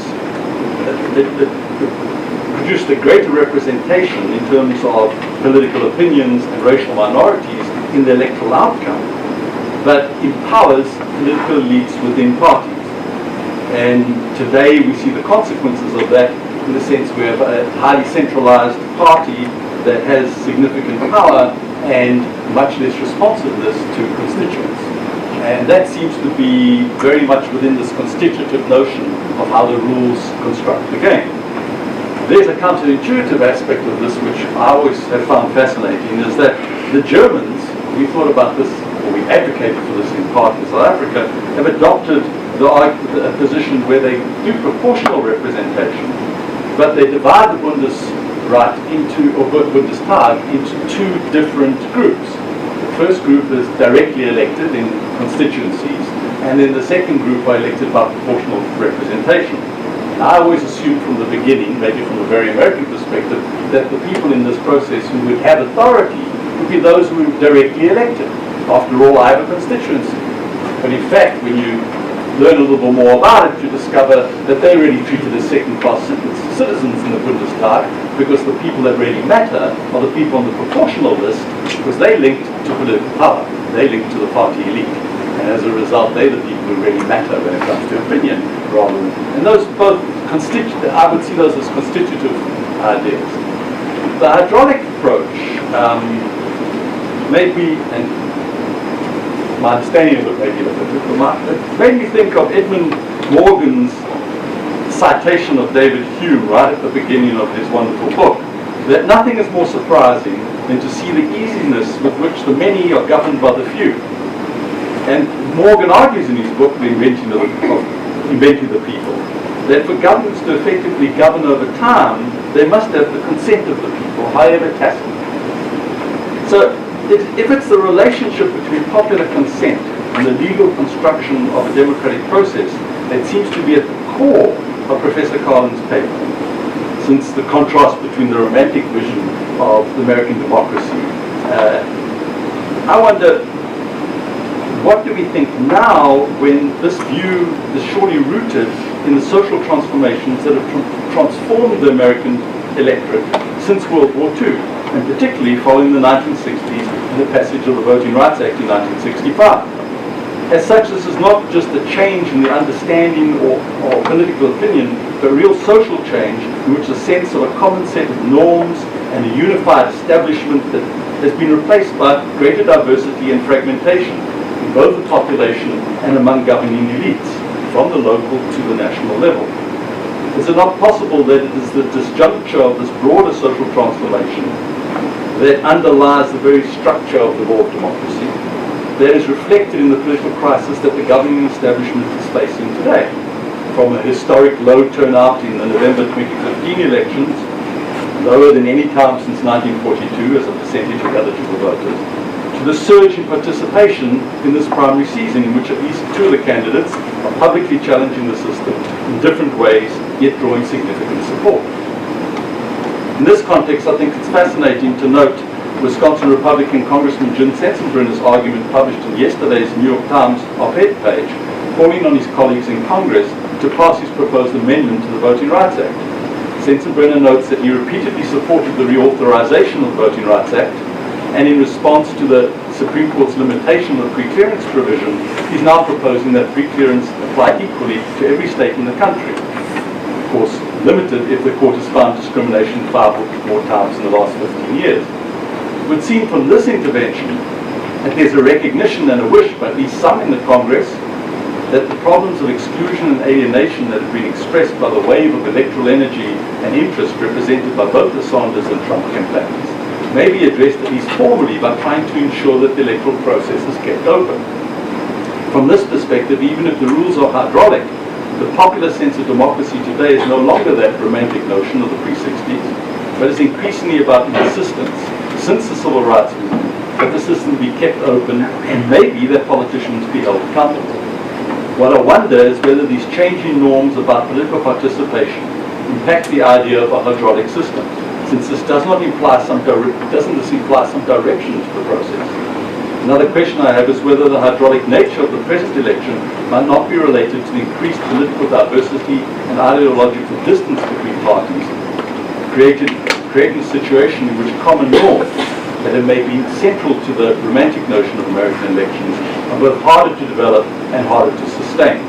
produced a greater representation in terms of political opinions and racial minorities in the electoral outcome, but empowers political elites within parties. And today we see the consequences of that in the sense we have a highly centralized party that has significant power and much less responsiveness to constituents. And that seems to be very much within this constitutive notion of how the rules construct the game. There's a counterintuitive aspect of this which I always have found fascinating, is that the Germans, we thought about this, or we advocated for this in part in South Africa, have adopted a position where they do proportional representation, but they divide the Bundesrat Bundestag into two different groups. The first group is directly elected in constituencies, and then the second group are elected by proportional representation. I always assumed from the beginning, maybe from a very American perspective, that the people in this process who would have authority would be those who were directly elected. After all, I have a constituency. But in fact, when you learn a little bit more about it, you discover that they're really treated as second-class citizens in the Bundestag, because the people that really matter are the people on the proportional list, because they linked to political power. They linked to the party elite. And as a result, they're the people who really matter when it comes to opinion, rather than, and those both I would see those as constitutive ideas. The hydraulic approach made me, and my understanding of it may be a little bit, it made me think of Edmund Morgan's citation of David Hume right at the beginning of his wonderful book, that nothing is more surprising than to see the easiness with which the many are governed by the few. And Morgan argues in his book, The Inventing the People, that for governments to effectively govern over time, they must have the consent of the people, however tacit. So if it's the relationship between popular consent and the legal construction of a democratic process that seems to be at the core of Professor Karlen's paper, since the contrast between the romantic vision of the American democracy, I wonder, what do we think now when this view is surely rooted in the social transformations that have transformed the American electorate since World War II, and particularly following the 1960s and the passage of the Voting Rights Act in 1965? As such, this is not just a change in the understanding or political opinion, but real social change in which the sense of a common set of norms and a unified establishment that has been replaced by greater diversity and fragmentation in both the population and among governing elites, from the local to the national level. Is it not possible that it is the disjuncture of this broader social transformation that underlies the very structure of the law of democracy, that is reflected in the political crisis that the governing establishment is facing today? From a historic low turnout in the November 2015 elections, lower than any time since 1942 as a percentage of eligible voters, to the surge in participation in this primary season, in which at least two of the candidates are publicly challenging the system in different ways, yet drawing significant support. In this context, I think it's fascinating to note Wisconsin Republican Congressman Jim Sensenbrenner's argument published in yesterday's New York Times op-ed page, calling on his colleagues in Congress to pass his proposed amendment to the Voting Rights Act. Sensenbrenner notes that he repeatedly supported the reauthorization of the Voting Rights Act, and in response to the Supreme Court's limitation of the preclearance provision, he's now proposing that preclearance apply equally to every state in the country. Of course, limited if the court has found discrimination 5 or more times in the last 15 years. It would seem from this intervention that there's a recognition and a wish by at least some in the Congress that the problems of exclusion and alienation that have been expressed by the wave of electoral energy and interest represented by both the Sanders and Trump campaigns may be addressed at least formally by trying to ensure that the electoral process is kept open. From this perspective, even if the rules are hydraulic, the popular sense of democracy today is no longer that romantic notion of the pre-60s, but is increasingly about insistence, since the civil rights movement, that the system be kept open and maybe that politicians be held accountable. What I wonder is whether these changing norms about political participation impact the idea of a hydraulic system, since this doesn't this imply some direction to the process. Another question I have is whether the hydraulic nature of the present election might not be related to the increased political diversity and ideological distance between parties, creating a situation in which common norms that have maybe been central to the romantic notion of American elections are both harder to develop and harder to sustain,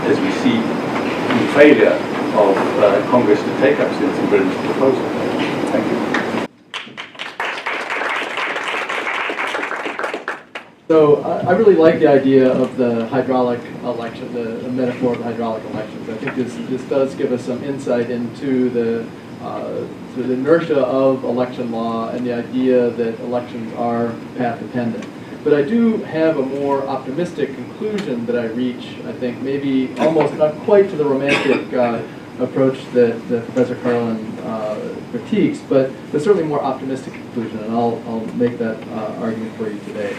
as we see in the failure of Congress to take up Senator Britain's proposal. Thank you. So I really like the idea of the hydraulic election, the metaphor of the hydraulic elections. I think this does give us some insight into the inertia of election law and the idea that elections are path dependent. But I do have a more optimistic conclusion that I reach, I think, maybe almost not quite to the romantic approach that Professor Karlen critiques, but certainly more optimistic conclusion, and I'll make that argument for you today.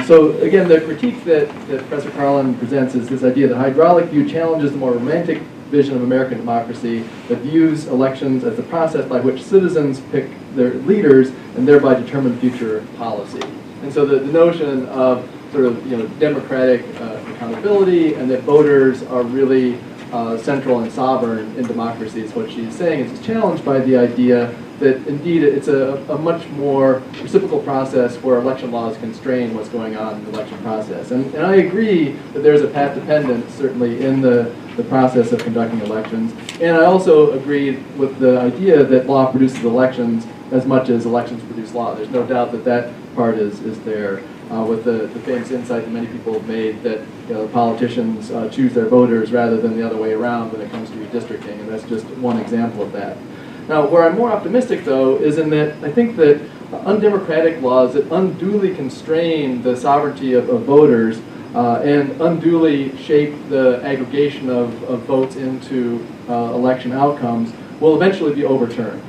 So again, the critique that Professor Karlen presents is this idea that hydraulic view challenges the more romantic vision of American democracy that views elections as the process by which citizens pick their leaders and thereby determine future policy. And so the notion of sort of democratic accountability and that voters are really central and sovereign in democracy is what she's saying. It's challenged by the idea that indeed it's a much more reciprocal process where election laws constrain what's going on in the election process. And I agree that there's a path dependence certainly in the process of conducting elections. And I also agree with the idea that law produces elections as much as elections produce law. There's no doubt that that part is there. With the famous insight that many people have made that the politicians choose their voters rather than the other way around when it comes to redistricting, and that's just one example of that. Now, where I'm more optimistic, though, is in that I think that undemocratic laws that unduly constrain the sovereignty of voters and unduly shape the aggregation of votes into election outcomes will eventually be overturned.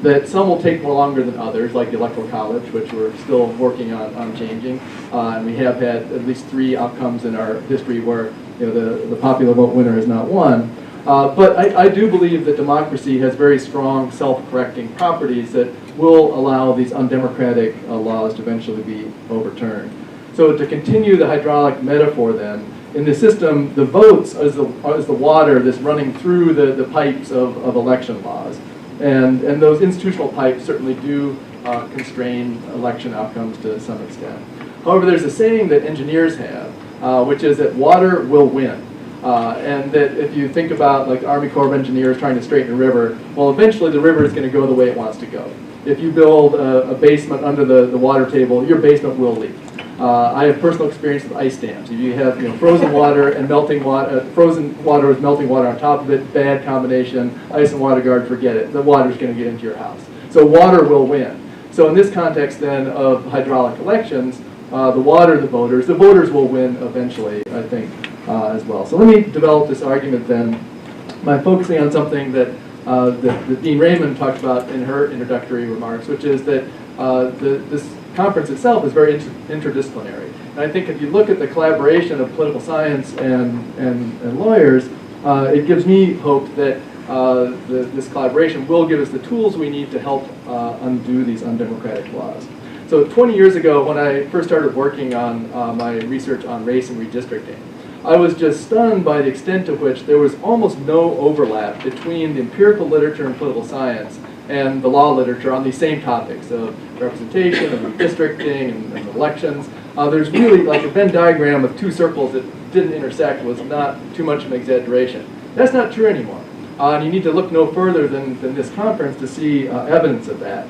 That some will take more longer than others, like the Electoral College, which we're still working on changing. And we have had at least 3 outcomes in our history where the popular vote winner has not won. But I do believe that democracy has very strong self-correcting properties that will allow these undemocratic laws to eventually be overturned. So to continue the hydraulic metaphor then, in the system, the votes is the water that's running through the pipes of election laws. And those institutional pipes certainly do constrain election outcomes to some extent. However, there's a saying that engineers have, which is that water will win. And that if you think about like the Army Corps of Engineers trying to straighten a river, well, eventually the river is going to go the way it wants to go. If you build a basement under the water table, your basement will leak. I have personal experience with ice dams. If you have frozen water and melting water, frozen water with melting water on top of it, bad combination, ice and water guard, forget it. The water's going to get into your house. So water will win. So in this context then of hydraulic elections, the voters will win eventually, I think, as well. So let me develop this argument then by focusing on something that Dean Raymond talked about in her introductory remarks, which is that this conference itself is very interdisciplinary. And I think if you look at the collaboration of political science and lawyers, it gives me hope that this collaboration will give us the tools we need to help undo these undemocratic laws. So 20 years ago, when I first started working on my research on race and redistricting, I was just stunned by the extent to which there was almost no overlap between the empirical literature in political science and the law literature on these same topics of representation and redistricting and elections. There's really like a Venn diagram of 2 circles that didn't intersect was not too much of an exaggeration. That's not true anymore. And you need to look no further than this conference to see evidence of that.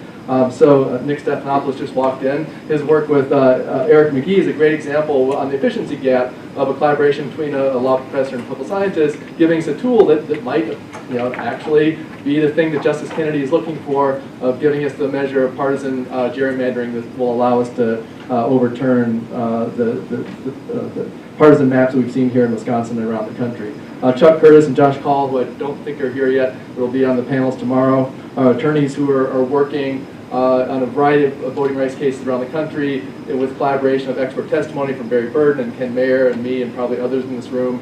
So Nick Stephanopoulos just walked in. His work with Eric McGee is a great example on the efficiency gap of a collaboration between a law professor and political scientist, giving us a tool that might actually be the thing that Justice Kennedy is looking for, of giving us the measure of partisan gerrymandering that will allow us to overturn the partisan maps that we've seen here in Wisconsin and around the country. Chuck Curtis and Josh Call, who I don't think are here yet, will be on the panels tomorrow, attorneys who are working on a variety of voting rights cases around the country with collaboration of expert testimony from Barry Burden and Ken Mayer and me and probably others in this room,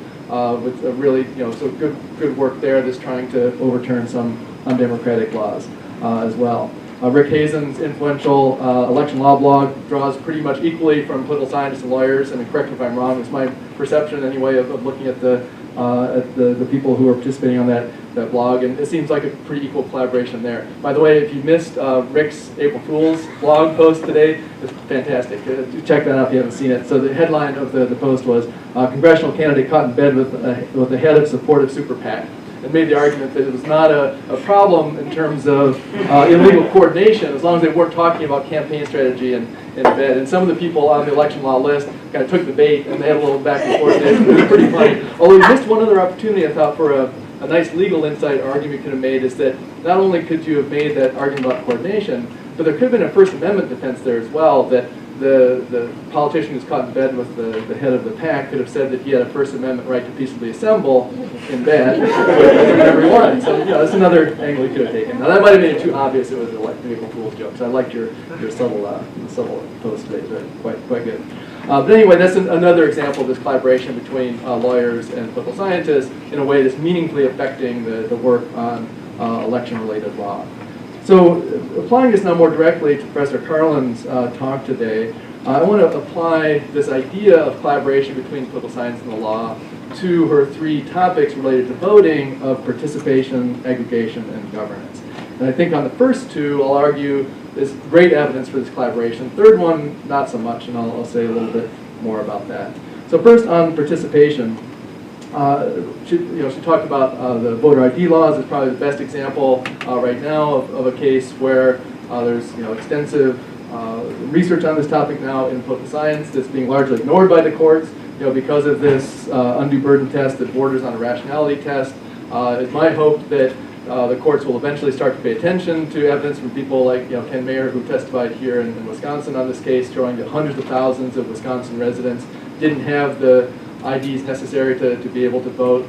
with a really so good work there that's trying to overturn some undemocratic laws as well. Rick Hazen's influential election law blog draws pretty much equally from political scientists and lawyers, and correct me if I'm wrong, it's my perception anyway of looking at the people who are participating on that blog, and it seems like a pretty equal collaboration there. By the way, if you missed Rick's April Fool's blog post today, it's fantastic. Check that out if you haven't seen it. So the headline of the post was, congressional candidate caught in bed with the head of supportive super PAC. And made the argument that it was not a problem in terms of illegal coordination, as long as they weren't talking about campaign strategy in bed. And some of the people on the election law list kind of took the bait, and they had a little back and forth there. It was pretty funny. Although we missed one other opportunity, I thought, for a nice legal insight argument you could have made, is that not only could you have made that argument about coordination, but there could have been a First Amendment defense there as well, that the politician who's caught in bed with the head of the PAC could have said that he had a First Amendment right to peaceably assemble in bed whenever he wanted. So that's another angle he could have taken. Now that might have made it too obvious it was an April Fool's joke. So I liked your subtle post today. Quite good. But anyway, that's another example of this collaboration between lawyers and political scientists in a way that's meaningfully affecting the work on election-related law. So applying this now more directly to Professor Karlen's talk today, I want to apply this idea of collaboration between political science and the law to her three topics related to voting of participation, aggregation, and governance. And I think on the first two, I'll argue there's great evidence for this collaboration. Third one, not so much, and I'll say a little bit more about that. So first on participation. She talked about the voter ID laws as probably the best example right now of a case where there's extensive research on this topic now in political science that's being largely ignored by the courts because of this undue burden test that borders on a rationality test. It's my hope that the courts will eventually start to pay attention to evidence from people like Ken Mayer, who testified here in Wisconsin on this case, showing that hundreds of thousands of Wisconsin residents didn't have the IDs necessary to be able to vote.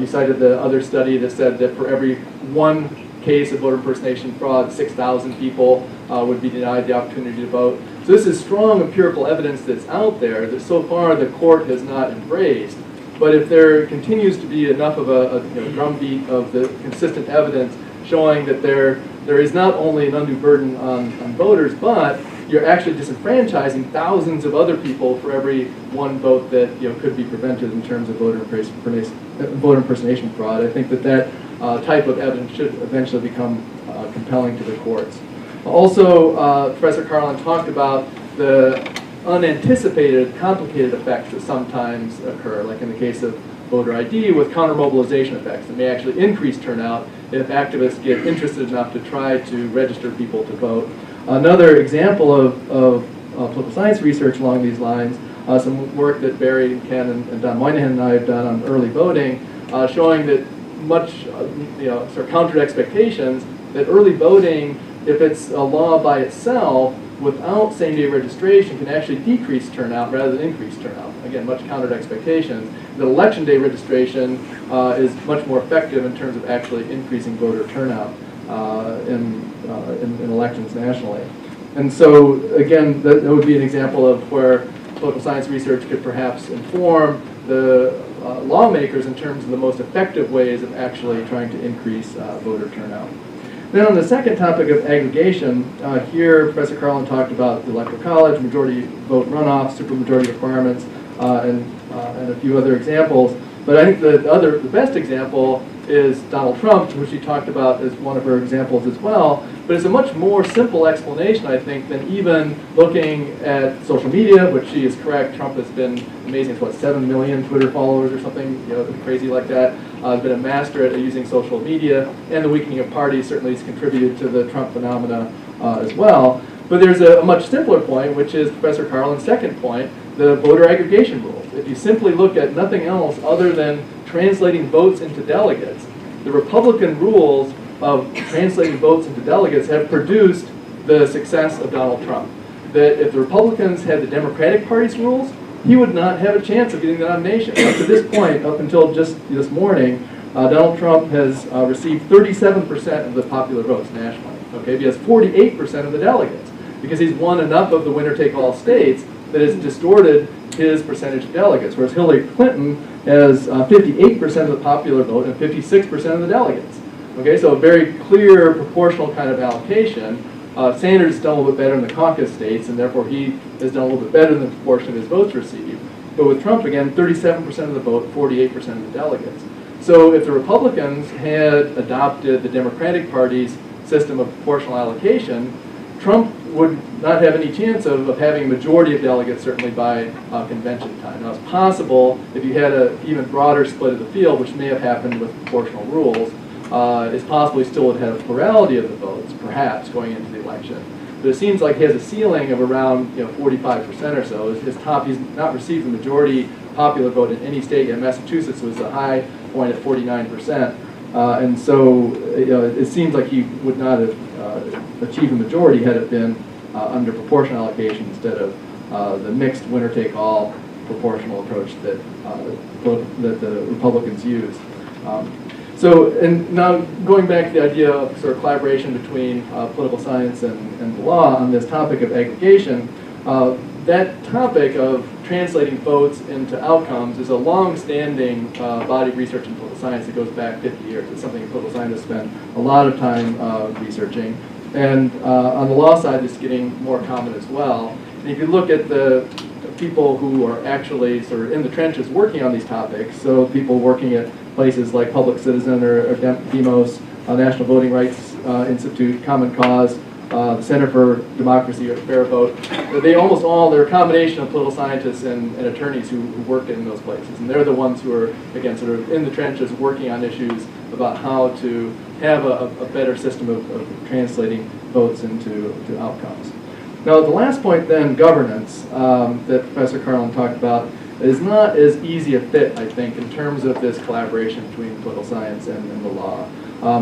You cited the other study that said that for every one case of voter impersonation fraud, 6,000 people would be denied the opportunity to vote. So this is strong empirical evidence that's out there that so far the court has not embraced. But if there continues to be enough of a drumbeat of the consistent evidence showing that there is not only an undue burden on voters, but you're actually disenfranchising thousands of other people for every one vote that could be prevented in terms of voter impersonation fraud. I think that type of evidence should eventually become compelling to the courts. Also, Professor Karlen talked about the unanticipated, complicated effects that sometimes occur, like in the case of voter ID, with counter-mobilization effects that may actually increase turnout if activists get interested enough to try to register people to vote. Another example of political science research along these lines, some work that Barry and Ken and Don Moynihan and I have done on early voting, showing that much sort of countered expectations that early voting, if it's a law by itself, without same-day registration, can actually decrease turnout rather than increase turnout. Again, much countered expectations. That election day registration is much more effective in terms of actually increasing voter turnout in elections nationally. And so, again, that would be an example of where political science research could perhaps inform the lawmakers in terms of the most effective ways of actually trying to increase voter turnout. Then on the second topic of aggregation, here Professor Karlen talked about the Electoral College, majority vote runoff, supermajority requirements, and a few other examples. But I think the best example is Donald Trump, which she talked about as one of her examples as well. But it's a much more simple explanation, I think, than even looking at social media, which she is correct. Trump has been amazing. It's what, 7 million Twitter followers or something, crazy like that. Has been a master at using social media, and the weakening of parties certainly has contributed to the Trump phenomena as well. But there's a much simpler point, which is Professor Karlen's second point, the voter aggregation rules. If you simply look at nothing else other than translating votes into delegates, the Republican rules of translating votes into delegates have produced the success of Donald Trump. That if the Republicans had the Democratic Party's rules, he would not have a chance of getting the nomination. Up to this point, up until just this morning, Donald Trump has received 37% of the popular votes nationally. Okay, he has 48% of the delegates because he's won enough of the winner-take-all states that has distorted his percentage of delegates, whereas Hillary Clinton has 58% of the popular vote and 56% of the delegates. Okay, so a very clear proportional kind of allocation. Sanders has done a little bit better in the caucus states, and therefore he has done a little bit better than the proportion of his votes received. But with Trump, again, 37% of the vote, 48% of the delegates. So if the Republicans had adopted the Democratic Party's system of proportional allocation, Trump would not have any chance of having a majority of delegates, certainly by convention time. Now, it's possible if you had an even broader split of the field, which may have happened with proportional rules, it's possible he still would have a plurality of the votes, perhaps, going into the election. But it seems like he has a ceiling of around 45% or so. His top, he's not received the majority popular vote in any state yet. Massachusetts was the high point at 49%. And so it seems like he would not have achieved a majority had it been under proportional allocation instead of the mixed winner-take-all proportional approach that the Republicans used. And now going back to the idea of sort of collaboration between political science and the law on this topic of aggregation, that topic of translating votes into outcomes is a long-standing body of research in political science that goes back 50 years. It's something political scientists spend a lot of time researching. And on the law side, it's getting more common as well. And if you look at the people who are actually sort of in the trenches working on these topics, so people working at places like Public Citizen or Demos, National Voting Rights Institute, Common Cause, the Center for Democracy or Fair Vote, they're a combination of political scientists and attorneys who work in those places. And they're the ones who are, again, sort of in the trenches working on issues about how to have a better system of translating votes into outcomes. Now, the last point then, governance, that Professor Karlen talked about, is not as easy a fit, I think, in terms of this collaboration between political science and the law.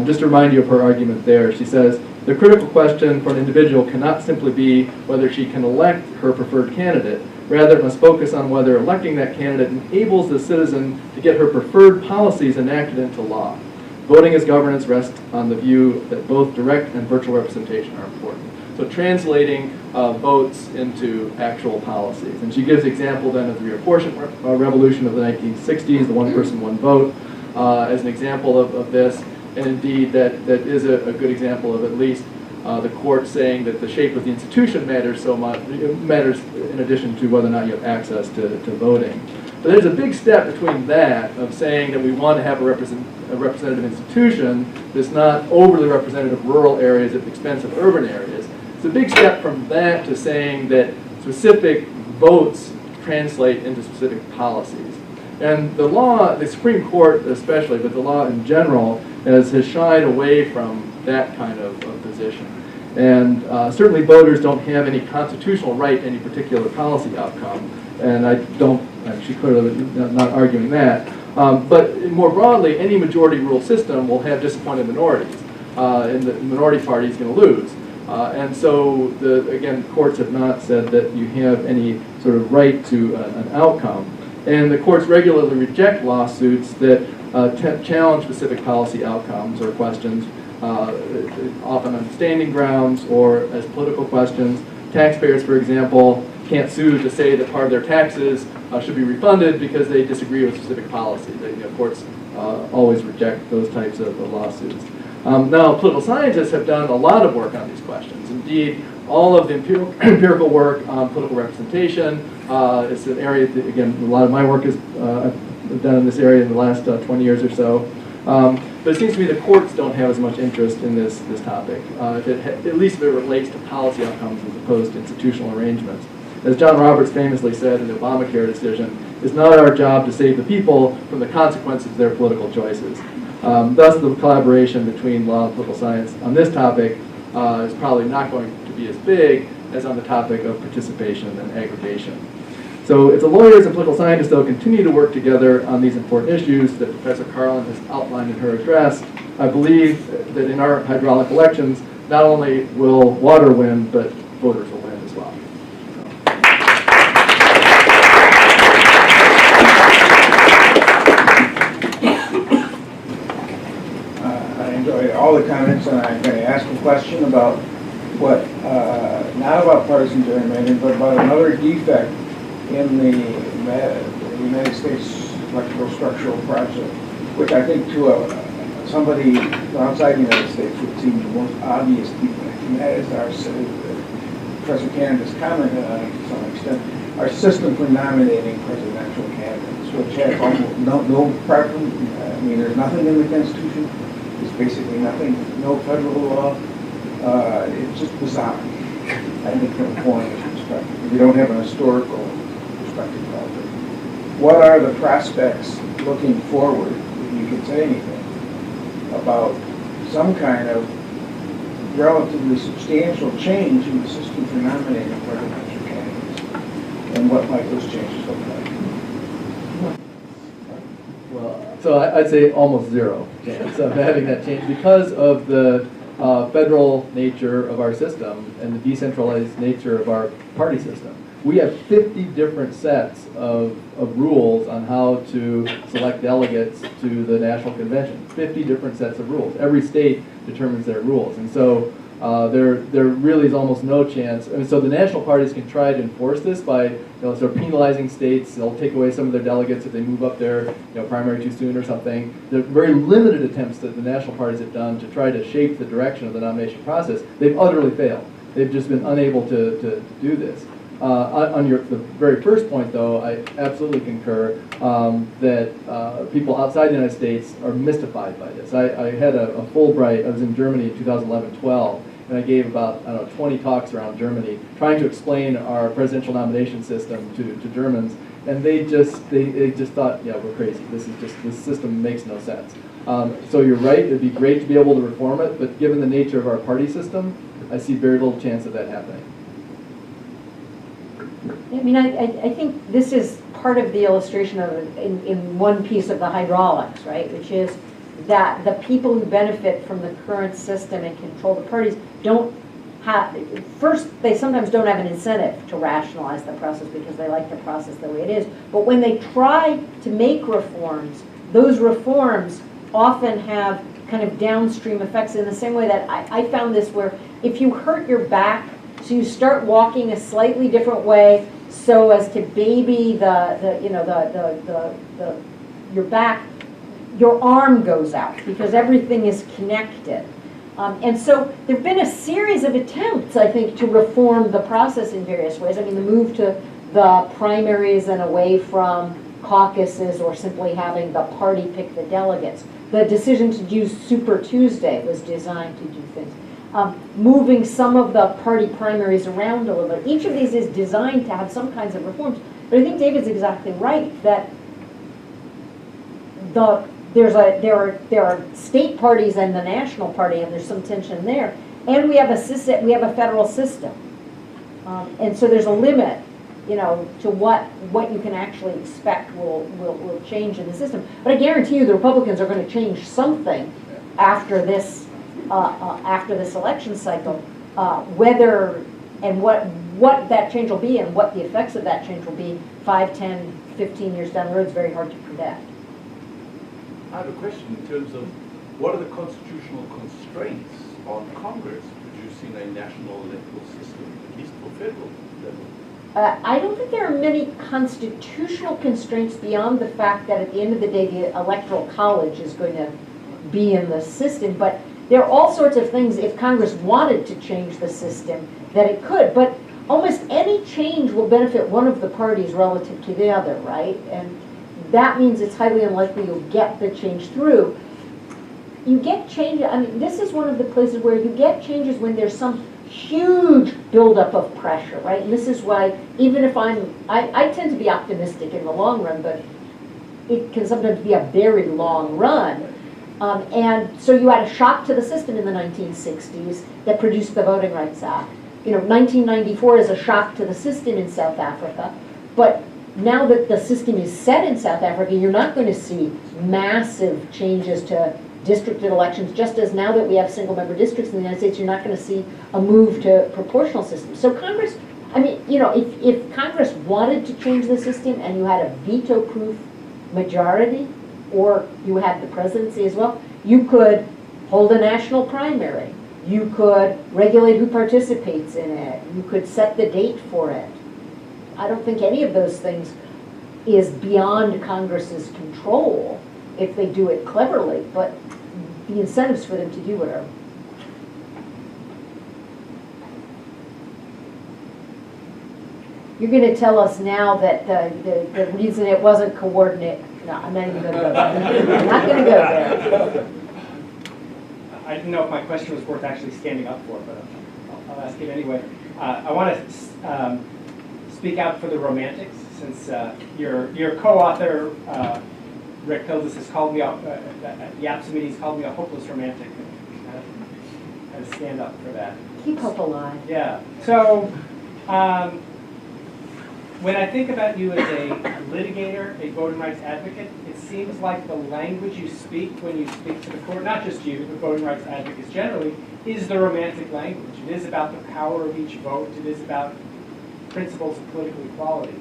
Just to remind you of her argument there, she says, the critical question for an individual cannot simply be whether she can elect her preferred candidate. Rather, it must focus on whether electing that candidate enables the citizen to get her preferred policies enacted into law. Voting as governance rests on the view that both direct and virtual representation are important. So translating votes into actual policies. And she gives the example then of the reapportionment revolution of the 1960s, the one person, one vote, as an example of this. And indeed, that is a good example of at least the court saying that the shape of the institution matters so much, matters in addition to whether or not you have access to voting. But there's a big step between that of saying that we want to have a representative institution that's not overly representative of rural areas at the expense of urban areas. It's a big step from that to saying that specific votes translate into specific policies. And the law, the Supreme Court especially, but the law in general, has shied away from that kind of position. And certainly voters don't have any constitutional right to any particular policy outcome. And she's clearly not arguing that. But more broadly, any majority rule system will have disappointed minorities. And the minority party is going to lose. And so, again, courts have not said that you have any sort of right to an outcome. And the courts regularly reject lawsuits that challenge specific policy outcomes or questions, often on standing grounds or as political questions. Taxpayers, for example, can't sue to say that part of their taxes should be refunded because they disagree with specific policy. Courts always reject those types of lawsuits. Now, political scientists have done a lot of work on these questions. Indeed, all of the empirical work on political representation is an area that, again, a lot of my work is done in this area in the last 20 years or so. But it seems to me the courts don't have as much interest in this topic, at least if it relates to policy outcomes as opposed to institutional arrangements. As John Roberts famously said in the Obamacare decision, it's not our job to save the people from the consequences of their political choices. Thus, the collaboration between law and political science on this topic is probably not going to be as big as on the topic of participation and aggregation. So if the lawyers and political scientists, though, continue to work together on these important issues that Professor Karlen has outlined in her address, I believe that in our hydraulic elections, not only will water win, but voters will win as well. I enjoyed all the comments, and I'm going to ask a question about what, not about partisan gerrymandering, but about another defect in the United States electrical structural project, which I think to somebody outside the United States would seem the most obvious defect, and that is our, Professor Canon has commented on it to some extent, our system for nominating presidential candidates, which has almost no preference. I mean, there's nothing in the Constitution. There's basically nothing, no federal law. It's just bizarre, I think, from a foreign perspective. We don't have an historical perspective about it. What are the prospects looking forward, if you could say anything, about some kind of relatively substantial change in the system for nominating presidential candidates? And what might those changes look like? Well, so I'd say almost zero chance of having that change because of the federal nature of our system and the decentralized nature of our party system. We have 50 different sets of rules on how to select delegates to the national convention. 50 different sets of rules. Every state determines their rules. And so there really is almost no chance. I mean, so the national parties can try to enforce this by sort of penalizing states. They'll take away some of their delegates if they move up their primary too soon or something. There are very limited attempts that the national parties have done to try to shape the direction of the nomination process. They've utterly failed. They've just been unable to do this. On the very first point, though, I absolutely concur that people outside the United States are mystified by this. I had a Fulbright. I was in Germany in 2011-12, and I gave about 20 talks around Germany trying to explain our presidential nomination system to Germans, and they just thought, yeah, we're crazy. This system makes no sense. So you're right. It'd be great to be able to reform it, but given the nature of our party system, I see very little chance of that happening. I mean, I think this is part of the illustration of in one piece of the hydraulics, right? Which is that the people who benefit from the current system and control the parties don't have, first, they sometimes don't have an incentive to rationalize the process because they like the process the way it is. But when they try to make reforms, those reforms often have kind of downstream effects in the same way that I found this where if you hurt your back, so you start walking a slightly different way so as to baby your back, your arm goes out because everything is connected. And so there have been a series of attempts, I think, to reform the process in various ways. I mean, the move to the primaries and away from caucuses or simply having the party pick the delegates. The decision to use Super Tuesday was designed to do things. Moving some of the party primaries around a little bit. Each of these is designed to have some kinds of reforms. But I think David's exactly right that there are state parties and the national party, and there's some tension there. And we have a federal system, and so there's a limit, to what you can actually expect will change in the system. But I guarantee you, the Republicans are going to change something after this election cycle. Whether and what that change will be and what the effects of that change will be 5, 10, 15 years down the road is very hard to predict. I have a question in terms of what are the constitutional constraints on Congress producing a national electoral system, at least for federal level? I don't think there are many constitutional constraints beyond the fact that at the end of the day, the Electoral College is going to be in the system. But there are all sorts of things, if Congress wanted to change the system, that it could. But almost any change will benefit one of the parties relative to the other, right? And that means it's highly unlikely you'll get the change through. you get change. I mean, this is one of the places where you get changes when there's some huge buildup of pressure, right? And this is why, even if I tend to be optimistic in the long run, but it can sometimes be a very long run. And so you had a shock to the system in the 1960s that produced the Voting Rights Act. 1994 is a shock to the system in South Africa, but now that the system is set in South Africa, you're not going to see massive changes to districted elections, just as now that we have single-member districts in the United States, you're not going to see a move to proportional systems. So Congress, I mean, if Congress wanted to change the system and you had a veto-proof majority, or you had the presidency as well, you could hold a national primary. You could regulate who participates in it. You could set the date for it. I don't think any of those things is beyond Congress's control if they do it cleverly, but the incentives for them to do it are. You're going to tell us now that the reason it wasn't coordinate. No, I'm not even going to go there. I'm not going to go there. I didn't know if my question was worth actually standing up for, but I'll ask it anyway. I want to speak out for the romantics, since your co-author, Rick Pildes, has called me up, Yap's meetings called me a hopeless romantic. I had to stand up for that. Keep hope alive. Yeah. So, when I think about you as a litigator, a voting rights advocate, it seems like the language you speak when you speak to the court, not just you, but voting rights advocates generally, is the romantic language. It is about the power of each vote. It is about principles of political equality.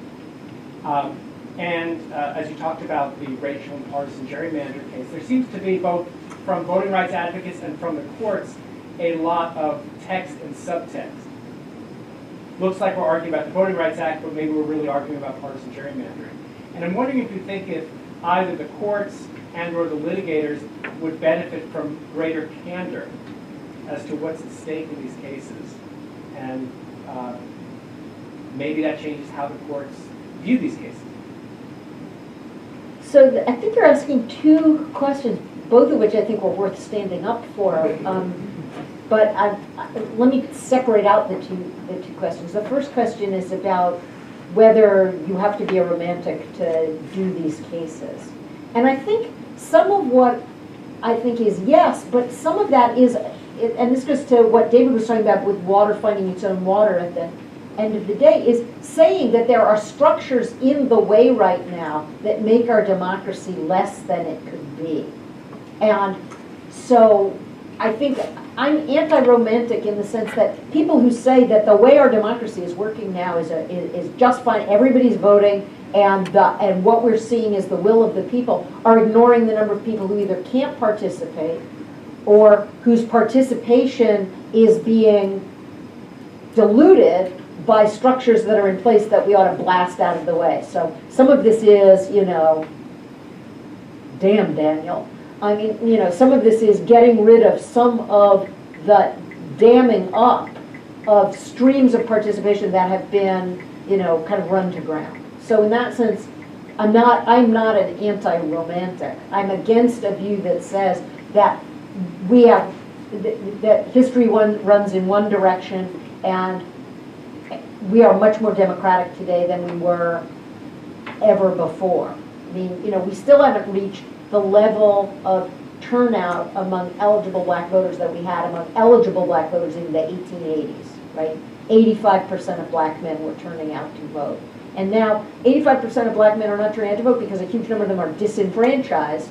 As you talked about the racial and partisan gerrymander case, there seems to be, both from voting rights advocates and from the courts, a lot of text and subtext. Looks like we're arguing about the Voting Rights Act, but maybe we're really arguing about partisan gerrymandering. And I'm wondering if you think if either the courts and or the litigators would benefit from greater candor as to what's at stake in these cases. And maybe that changes how the courts view these cases. So I think you're asking two questions, both of which I think were worth standing up for. But let me separate out the two questions. The first question is about whether you have to be a romantic to do these cases. And I think some of what I think is yes, but some of that is, and this goes to what David was talking about with water finding its own water at the end of the day, is saying that there are structures in the way right now that make our democracy less than it could be. And so I think I'm anti-romantic in the sense that people who say that the way our democracy is working now is just fine, everybody's voting, and what we're seeing is the will of the people, are ignoring the number of people who either can't participate or whose participation is being diluted by structures that are in place that we ought to blast out of the way. So some of this is, damn Daniel. I mean, some of this is getting rid of some of the damming up of streams of participation that have been, kind of run to ground. So in that sense, I'm not an anti-romantic. I'm against a view that says that that history runs in one direction and we are much more democratic today than we were ever before. I mean, we still haven't reached the level of turnout among eligible black voters that we had among eligible black voters in the 1880s, right? 85% of black men were turning out to vote. And now 85% of black men are not turning out to vote because a huge number of them are disenfranchised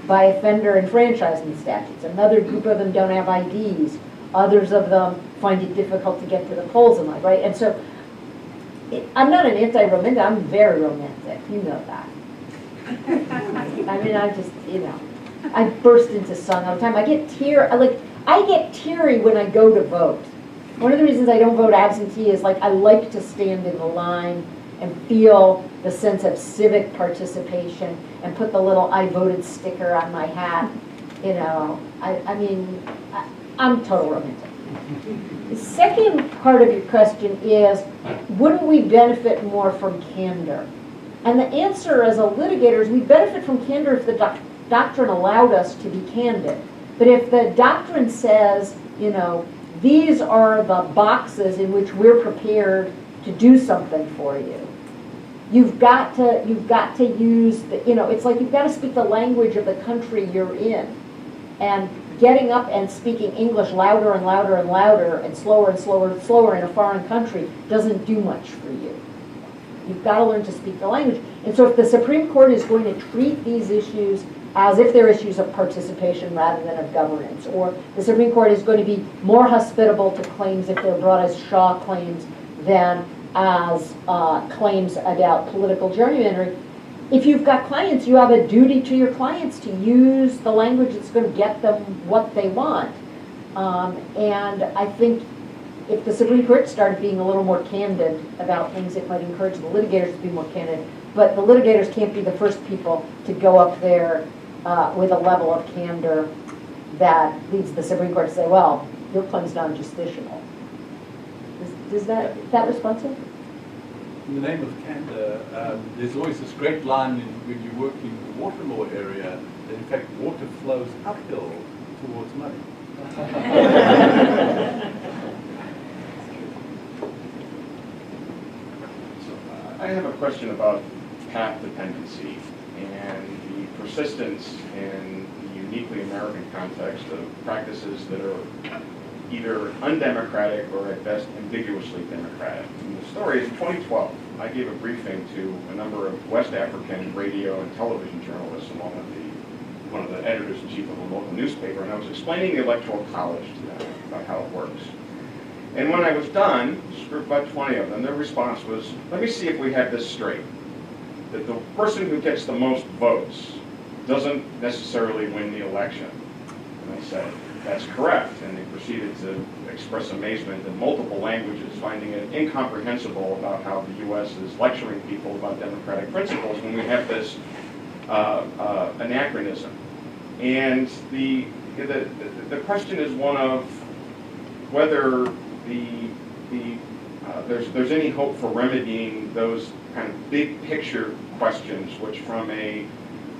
by offender enfranchisement statutes. Another group of them don't have IDs. Others of them find it difficult to get to the polls and like, right? And so I'm not an anti-romantic, I'm very romantic. You know that. I mean, I just, I burst into song all the time. I get teary when I go to vote. One of the reasons I don't vote absentee is I like to stand in the line and feel the sense of civic participation and put the little I voted sticker on my hat. I'm total romantic. The second part of your question is, wouldn't we benefit more from candor? And the answer as a litigator is we benefit from candor if the doctrine allowed us to be candid. But if the doctrine says, you know, these are the boxes in which we're prepared to do something for you, you've got to use the, you know, it's like you've got to speak the language of the country you're in. And getting up and speaking English louder and louder and louder and slower and slower and slower in a foreign country doesn't do much for you. You've got to learn to speak the language. And so if the Supreme Court is going to treat these issues as if they're issues of participation rather than of governance, or the Supreme Court is going to be more hospitable to claims if they're brought as Shaw claims than as claims about political gerrymandering, if you've got clients, you have a duty to your clients to use the language that's going to get them what they want. And I think if the Supreme Court started being a little more candid about things, it might encourage the litigators to be more candid. But the litigators can't be the first people to go up there with a level of candor that leads the Supreme Court to say, well, your claim's non-justiciable. Is that responsive? In the name of candor, there's always this great line when you work in the water law area that in fact water flows uphill towards money. I have a question about path dependency and the persistence in the uniquely American context of practices that are either undemocratic or at best ambiguously democratic. And the story is in 2012, I gave a briefing to a number of West African radio and television journalists along with one of the editors-in-chief of a local newspaper, and I was explaining the Electoral College to them about how it works. And when I was done, just for about 20 of them, their response was, let me see if we have this straight. That the person who gets the most votes doesn't necessarily win the election. And I said, that's correct. And they proceeded to express amazement in multiple languages, finding it incomprehensible about how the U.S. is lecturing people about democratic principles when we have this anachronism. And the question is one of whether there's any hope for remedying those kind of big picture questions, which from a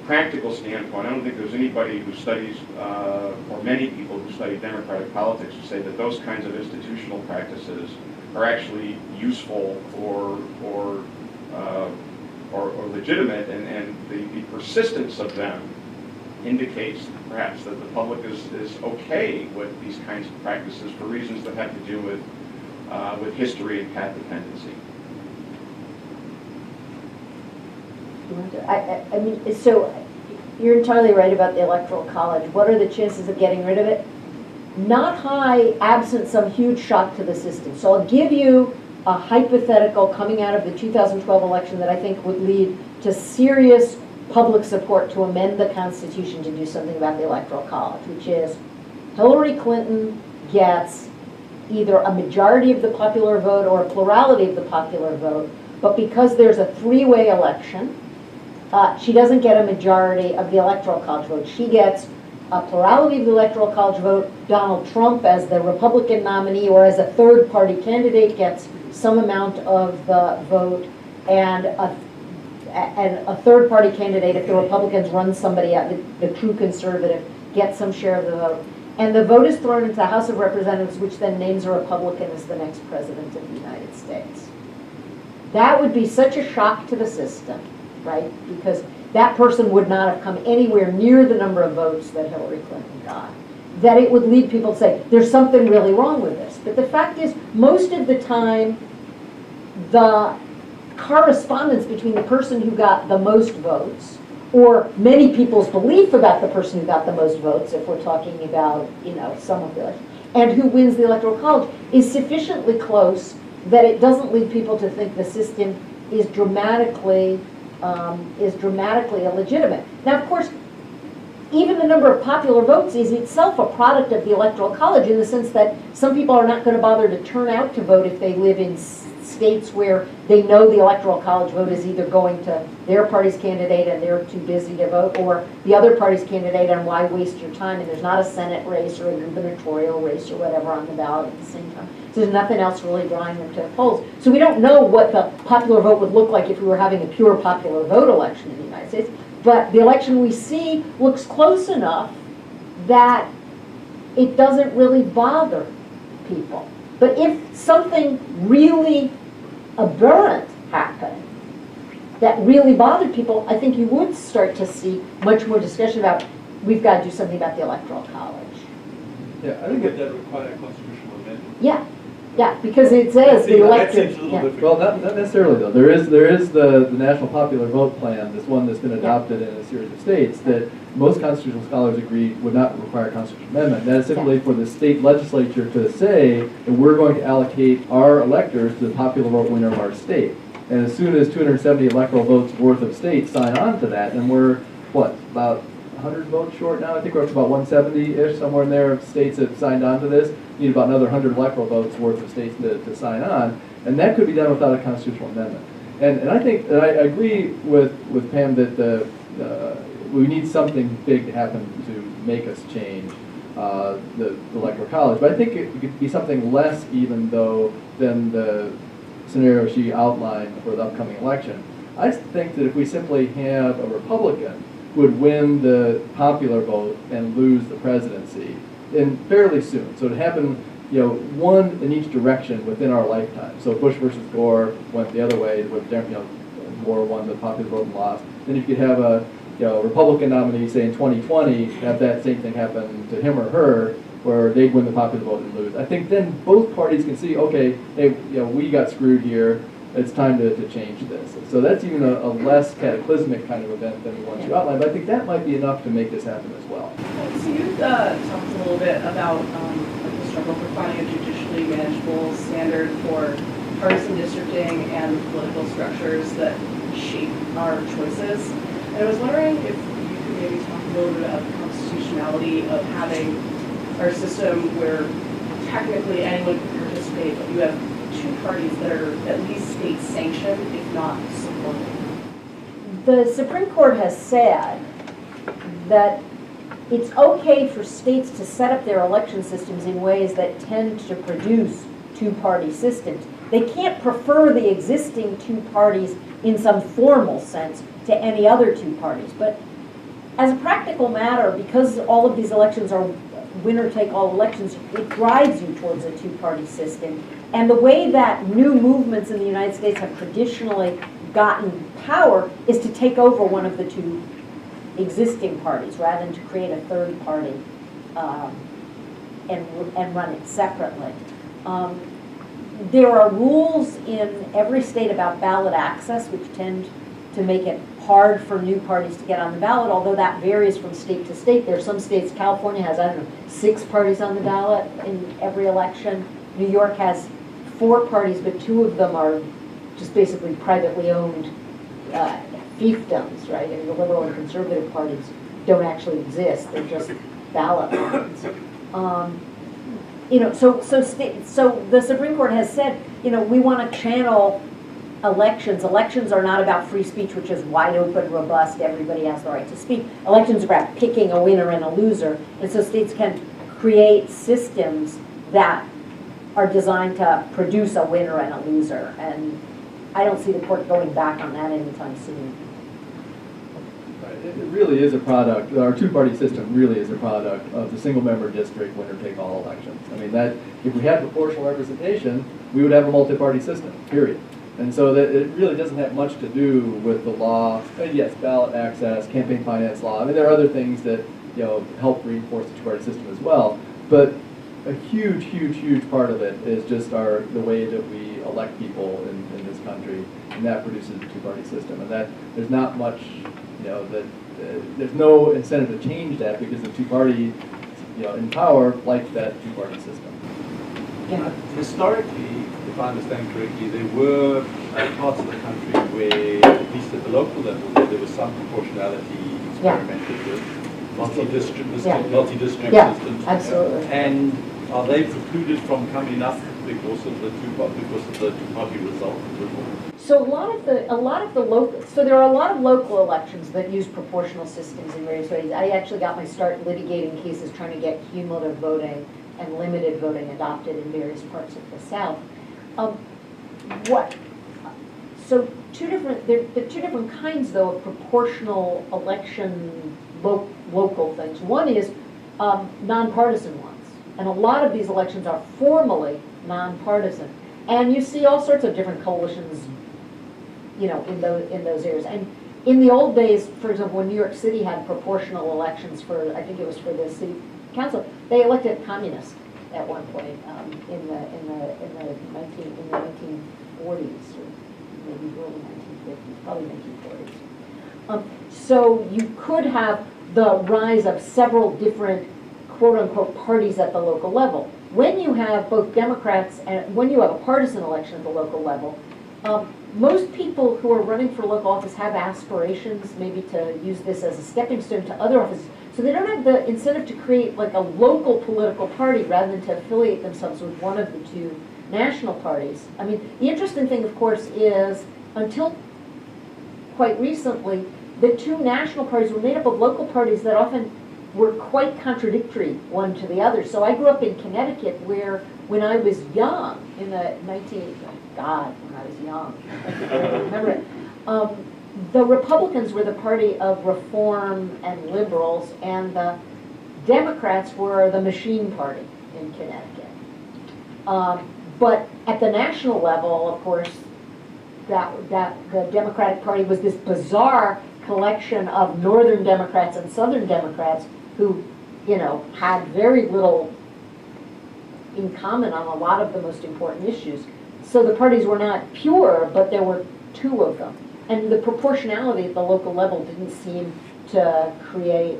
practical standpoint, I don't think there's anybody who studies, or many people who study democratic politics who say that those kinds of institutional practices are actually useful or legitimate, and the persistence of them indicates perhaps that the public is okay with these kinds of practices for reasons that have to do with history and path dependency. I mean, so you're entirely right about the Electoral College. What are the chances of getting rid of it? Not high, absent some huge shock to the system. So I'll give you a hypothetical coming out of the 2012 election that I think would lead to serious public support to amend the Constitution to do something about the Electoral College, which is Hillary Clinton gets either a majority of the popular vote or a plurality of the popular vote, but because there's a three-way election, she doesn't get a majority of the Electoral College vote. She gets a plurality of the Electoral College vote. Donald Trump, as the Republican nominee or as a third-party candidate, gets some amount of the vote, and a third-party candidate, if the Republicans run somebody out, the true conservative, gets some share of the vote. And the vote is thrown into the House of Representatives, which then names a Republican as the next president of the United States. That would be such a shock to the system, right? Because that person would not have come anywhere near the number of votes that Hillary Clinton got, that it would lead people to say, there's something really wrong with this. But the fact is, most of the time, the correspondence between the person who got the most votes, or many people's belief about the person who got the most votes, if we're talking about, some of the election, and who wins the Electoral College, is sufficiently close that it doesn't lead people to think the system is dramatically illegitimate. Now, of course, even the number of popular votes is itself a product of the Electoral College, in the sense that some people are not going to bother to turn out to vote if they live in states where they know the Electoral College vote is either going to their party's candidate and they're too busy to vote, or the other party's candidate, and why waste your time, and there's not a Senate race or a gubernatorial race or whatever on the ballot at the same time. So there's nothing else really drawing them to the polls. So we don't know what the popular vote would look like if we were having a pure popular vote election in the United States, but the election we see looks close enough that it doesn't really bother people. But if something really aberrant happened that really bothered people, I think you would start to see much more discussion about, we've got to do something about the Electoral College. Yeah, I think Would that require a constitutional amendment? Yeah, yeah, because it says the That electorate. seems a little Yeah. difficult. well, not necessarily though. There is the National Popular Vote Plan, this one that's been adopted in a series of states that most constitutional scholars agree would not require a constitutional amendment. That is simply for the state legislature to say that we're going to allocate our electors to the popular vote winner of our state. And as soon as 270 electoral votes worth of states sign on to that, then we're, what, about 100 votes short now? I think we're up to about 170-ish, somewhere in there, of states that signed on to this. Need about another 100 electoral votes worth of states to sign on. And that could be done without a constitutional amendment. And I think, and I agree with Pam that we need something big to happen to make us change the electoral college. But I think it could be something less even though than the scenario she outlined for the upcoming election. I think that if we simply have a Republican who would win the popular vote and lose the presidency in fairly soon, so it happened, one in each direction within our lifetime. So Bush versus Gore went the other way, with Gore won the popular vote and lost. Then you could have a Republican nominee, say in 2020, have that same thing happen to him or her, where they'd win the popular vote and lose. I think then both parties can see, okay, hey, we got screwed here. It's time to change this. So that's even a less cataclysmic kind of event than the ones you outlined. But I think that might be enough to make this happen as well. So you talked a little bit about the struggle for finding a judicially manageable standard for partisan districting and political structures that shape our choices. And I was wondering if you could maybe talk a little bit about the constitutionality of having our system where technically anyone can participate, but you have two parties that are at least state sanctioned, if not supported. The Supreme Court has said that it's okay for states to set up their election systems in ways that tend to produce two-party systems. They can't prefer the existing two parties in some formal sense to any other two parties. But as a practical matter, because all of these elections are winner-take-all elections, it drives you towards a two-party system. And the way that new movements in the United States have traditionally gotten power is to take over one of the two existing parties rather than to create a third party and run it separately. There are rules in every state about ballot access, which tend to make it hard for new parties to get on the ballot, although that varies from state to state. There are some states, California has, 6 parties on the ballot in every election. New York has 4 parties, but 2 of them are just basically privately owned fiefdoms, right? And the liberal and conservative parties don't actually exist. They're just ballot lines. So the Supreme Court has said, we want to channel elections. Elections are not about free speech, which is wide open, robust, everybody has the right to speak. Elections are about picking a winner and a loser. And so states can create systems that are designed to produce a winner and a loser. And I don't see the court going back on that anytime soon. It really is a product, our two-party system really is a product of the single-member district winner-take-all elections. I mean, that if we had proportional representation, we would have a multi-party system, period. And so that it really doesn't have much to do with the law. And yes, ballot access, campaign finance law. I mean, there are other things that help reinforce the two-party system as well. But a huge, huge, huge part of it is just the way that we elect people in this country, and that produces the two-party system. And that there's not much, there's no incentive to change that because the two-party, in power like that two-party system. Yeah. Historically, if I understand correctly, there were parts of the country where, at least at the local level, there was some proportionality experimented with, multi-district Yeah, systems. absolutely. And are they precluded from coming up because of the two-party result? So there are a lot of local elections that use proportional systems in various ways. I actually got my start litigating cases trying to get cumulative voting and limited voting adopted in various parts of the South. So there are 2 different kinds, though, of proportional election local things. One is nonpartisan ones. And a lot of these elections are formally nonpartisan. And you see all sorts of different coalitions, you know, in those areas. And in the old days, for example, when New York City had proportional elections for, I think it was for the city council, they elected communists at one point in the 1940s, or maybe early 1950s, probably 1940s. So you could have the rise of several different quote-unquote parties at the local level. When you have both Democrats and when you have a partisan election at the local level, most people who are running for local office have aspirations maybe to use this as a stepping stone to other offices. So they don't have the incentive to create like a local political party rather than to affiliate themselves with one of the two national parties. I mean, the interesting thing, of course, is until quite recently, the two national parties were made up of local parties that often were quite contradictory one to the other. So I grew up in Connecticut where when I was young, in the when I was young, I remember it, the Republicans were the party of reform and liberals, and the Democrats were the machine party in Connecticut. But at the national level, of course, that the Democratic Party was this bizarre collection of Northern Democrats and Southern Democrats who, you know, had very little in common on a lot of the most important issues. So the parties were not pure, but there were two of them. And the proportionality at the local level didn't seem to create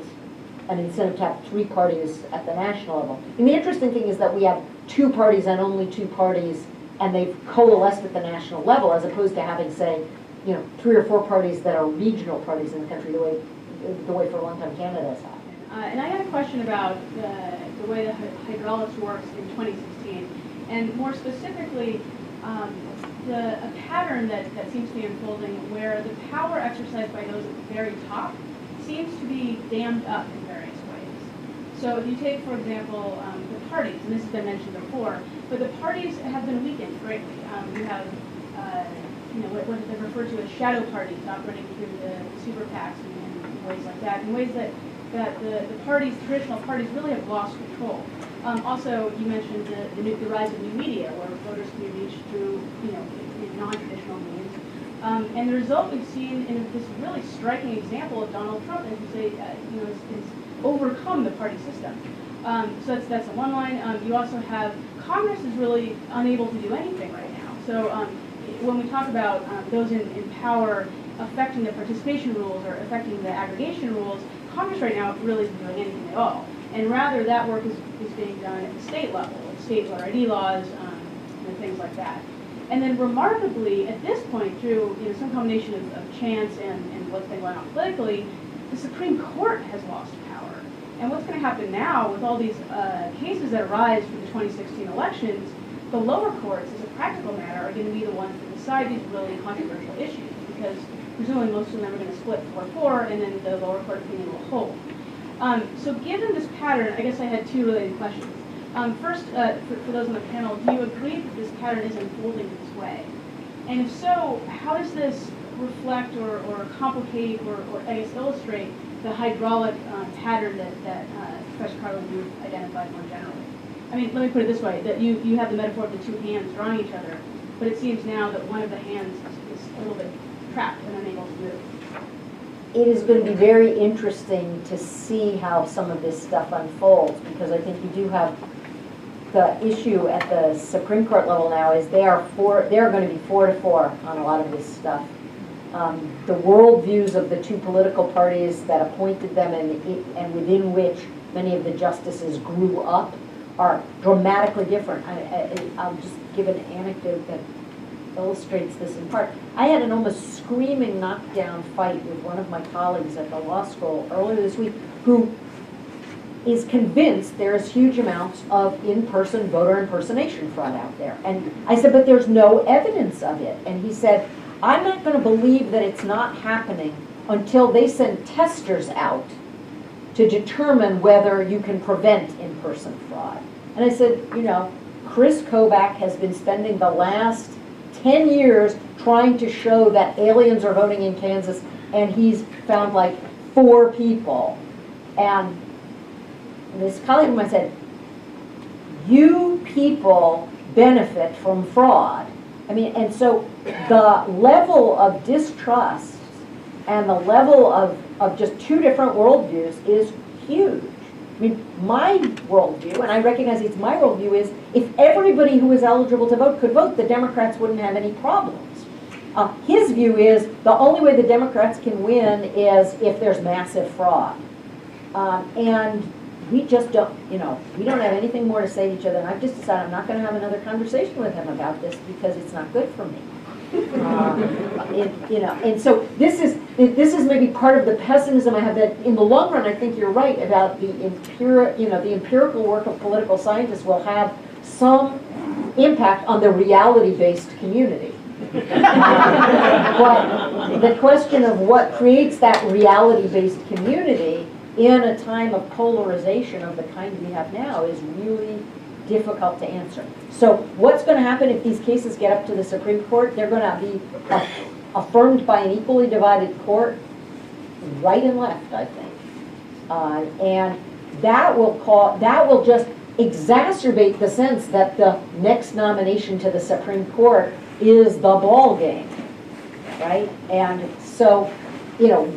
an incentive to have three parties at the national level. And the interesting thing is that we have two parties and only two parties, and they've coalesced at the national level, as opposed to having, say, you know, 3 or 4 parties that are regional parties in the country, the way for a long time Canada has had. And I had a question about the way the hydraulics works in 2016, and more specifically, a pattern that seems to be unfolding where the power exercised by those at the very top seems to be dammed up in various ways. So if you take, for example, the parties, and this has been mentioned before, but the parties have been weakened greatly. You have you know, what they refer to as shadow parties operating through the super PACs and ways like that, in ways that the parties, traditional parties, really have lost control. Also, you mentioned the rise of new media, where voters can be reached through, you know, in non-traditional means. And the result we've seen in this really striking example of Donald Trump, as you say, you know, is overcome the party system. So that's the one line. You also have Congress is really unable to do anything right now. So when we talk about those in power affecting the participation rules or affecting the aggregation rules, Congress right now really isn't doing anything at all. And rather, that work is being done at the state level, with state voter ID laws, and things like that. And then remarkably, at this point, through, you know, some combination of chance and what's been going on politically, the Supreme Court has lost power. And what's going to happen now with all these cases that arise from the 2016 elections, the lower courts, as a practical matter, are going to be the ones that decide these really controversial issues, because presumably most of them are going to split 4-4, and then the lower court opinion will hold. So given this pattern, I guess I had 2 related questions. First, for those on the panel, do you agree that this pattern is unfolding this way? And if so, how does this reflect or complicate or I guess illustrate the hydraulic pattern that Professor Karlen, you identified more generally? I mean, let me put it this way, that you have the metaphor of the 2 hands drawing each other, but it seems now that one of the hands is a little bit trapped and unable to move. It is going to be very interesting to see how some of this stuff unfolds, because I think you do have the issue at the Supreme Court level now is they are going to be 4-4 on a lot of this stuff. The worldviews of the 2 political parties that appointed them and within which many of the justices grew up are dramatically different. I'll just give an anecdote that illustrates this in part. I had an almost screaming knockdown fight with one of my colleagues at the law school earlier this week who is convinced there's huge amounts of in-person voter impersonation fraud out there. And I said, but there's no evidence of it. And he said, I'm not going to believe that it's not happening until they send testers out to determine whether you can prevent in-person fraud. And I said, you know, Chris Kobach has been spending the last 10 years trying to show that aliens are voting in Kansas, and he's found like 4 people. And this colleague of mine said, you people benefit from fraud. I mean, and so the level of distrust and the level of just two different worldviews is huge. I mean, my worldview, and I recognize it's my worldview, is if everybody who was eligible to vote could vote, the Democrats wouldn't have any problems. His view is the only way the Democrats can win is if there's massive fraud. And we just don't, you know, we don't have anything more to say to each other. And I've just decided I'm not going to have another conversation with him about this because it's not good for me. You know, and so this is maybe part of the pessimism I have, that in the long run I think you're right about the empirical work of political scientists will have some impact on the reality-based community. But the question of what creates that reality-based community in a time of polarization of the kind we have now is really difficult to answer. So what's going to happen if these cases get up to the Supreme Court? They're going to be affirmed by an equally divided court, right and left, I think. And that will just exacerbate the sense that the next nomination to the Supreme Court is the ball game, right? And so, you know,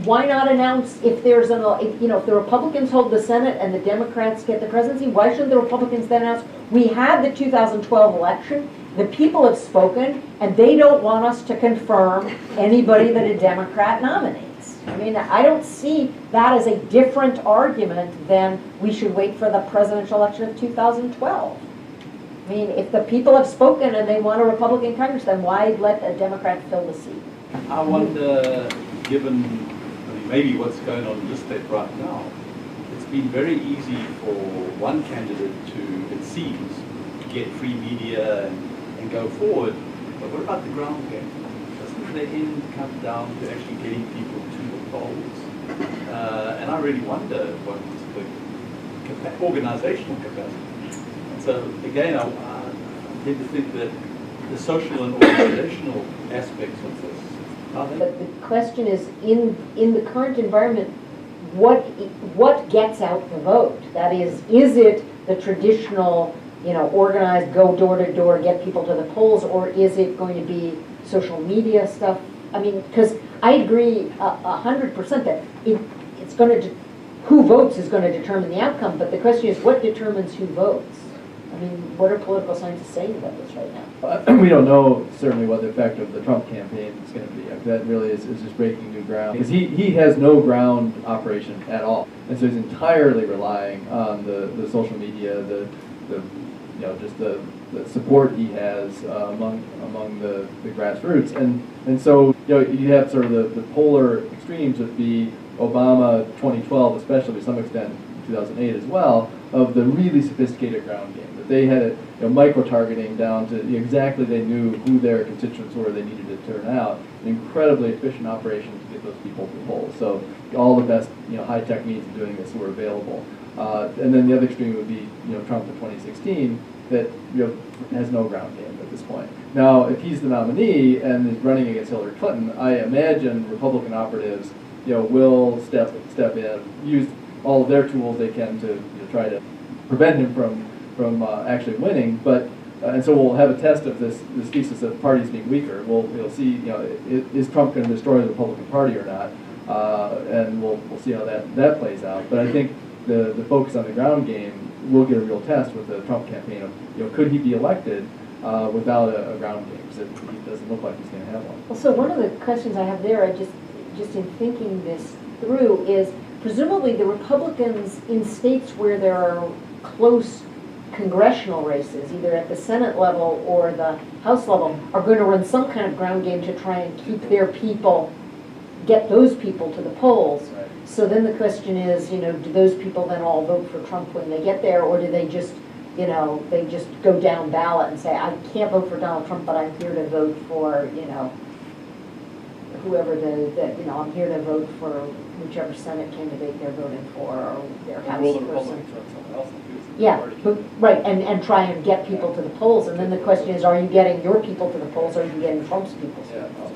why not announce if there's if the Republicans hold the Senate and the Democrats get the presidency, why shouldn't the Republicans then announce, we had the 2012 election, the people have spoken, and they don't want us to confirm anybody that a Democrat nominates. I mean, I don't see that as a different argument than we should wait for the presidential election of 2012. I mean, if the people have spoken and they want a Republican Congress, then why let a Democrat fill the seat? I wonder, given maybe what's going on in this state right now, it's been very easy for one candidate to, it seems, get free media and go forward. But what about the ground game? Doesn't the end come down to actually getting people to the polls? And I really wonder what the organizational capacity. And so again, I tend to think that the social and organizational aspects of this. But the question is, in the current environment, what gets out the vote? That is it the traditional, you know, organized, go door to door, get people to the polls, or is it going to be social media stuff? I mean, because I agree 100% that it's going to, who votes is going to determine the outcome, but the question is, what determines who votes? I mean, what are political scientists saying about this right now? We don't know certainly what the effect of the Trump campaign is going to be. That really is just breaking new ground. Because he has no ground operation at all. And so he's entirely relying on the social media, just the support he has among the grassroots. And so, you know, you have sort of the polar extremes with the Obama 2012, especially to some extent 2008 as well, of the really sophisticated ground game. That they had micro-targeting down to exactly, they knew who their constituents were they needed to turn out. An incredibly efficient operation to get those people to the polls. So all the best high-tech means of doing this were available. And then the other extreme would be Trump in 2016 that has no ground game at this point. Now, if he's the nominee and is running against Hillary Clinton, I imagine Republican operatives will step in, use all of their tools they can to try to prevent him from actually winning. But and so we'll have a test of this thesis of parties being weaker. We'll see is Trump going to destroy the Republican Party or not, and we'll see how that plays out. But I think the focus on the ground game will get a real test with the Trump campaign of could he be elected without a ground game, because it doesn't look like he's going to have one. Well, so one of the questions I have there, just in thinking this through, is presumably the Republicans in states where there are close congressional races, either at the Senate level or the House level, are going to run some kind of ground game to try and keep their people, get those people to the polls. Right. So then the question is, do those people then all vote for Trump when they get there, or do they just, they just go down ballot and say, I can't vote for Donald Trump, but I'm here to vote for, whoever I'm here to vote for whichever Senate candidate they're voting for, or their House person. Yeah, right, and try and get people to the polls. And then the question is, are you getting your people to the polls, or are you getting Trump's people to the polls?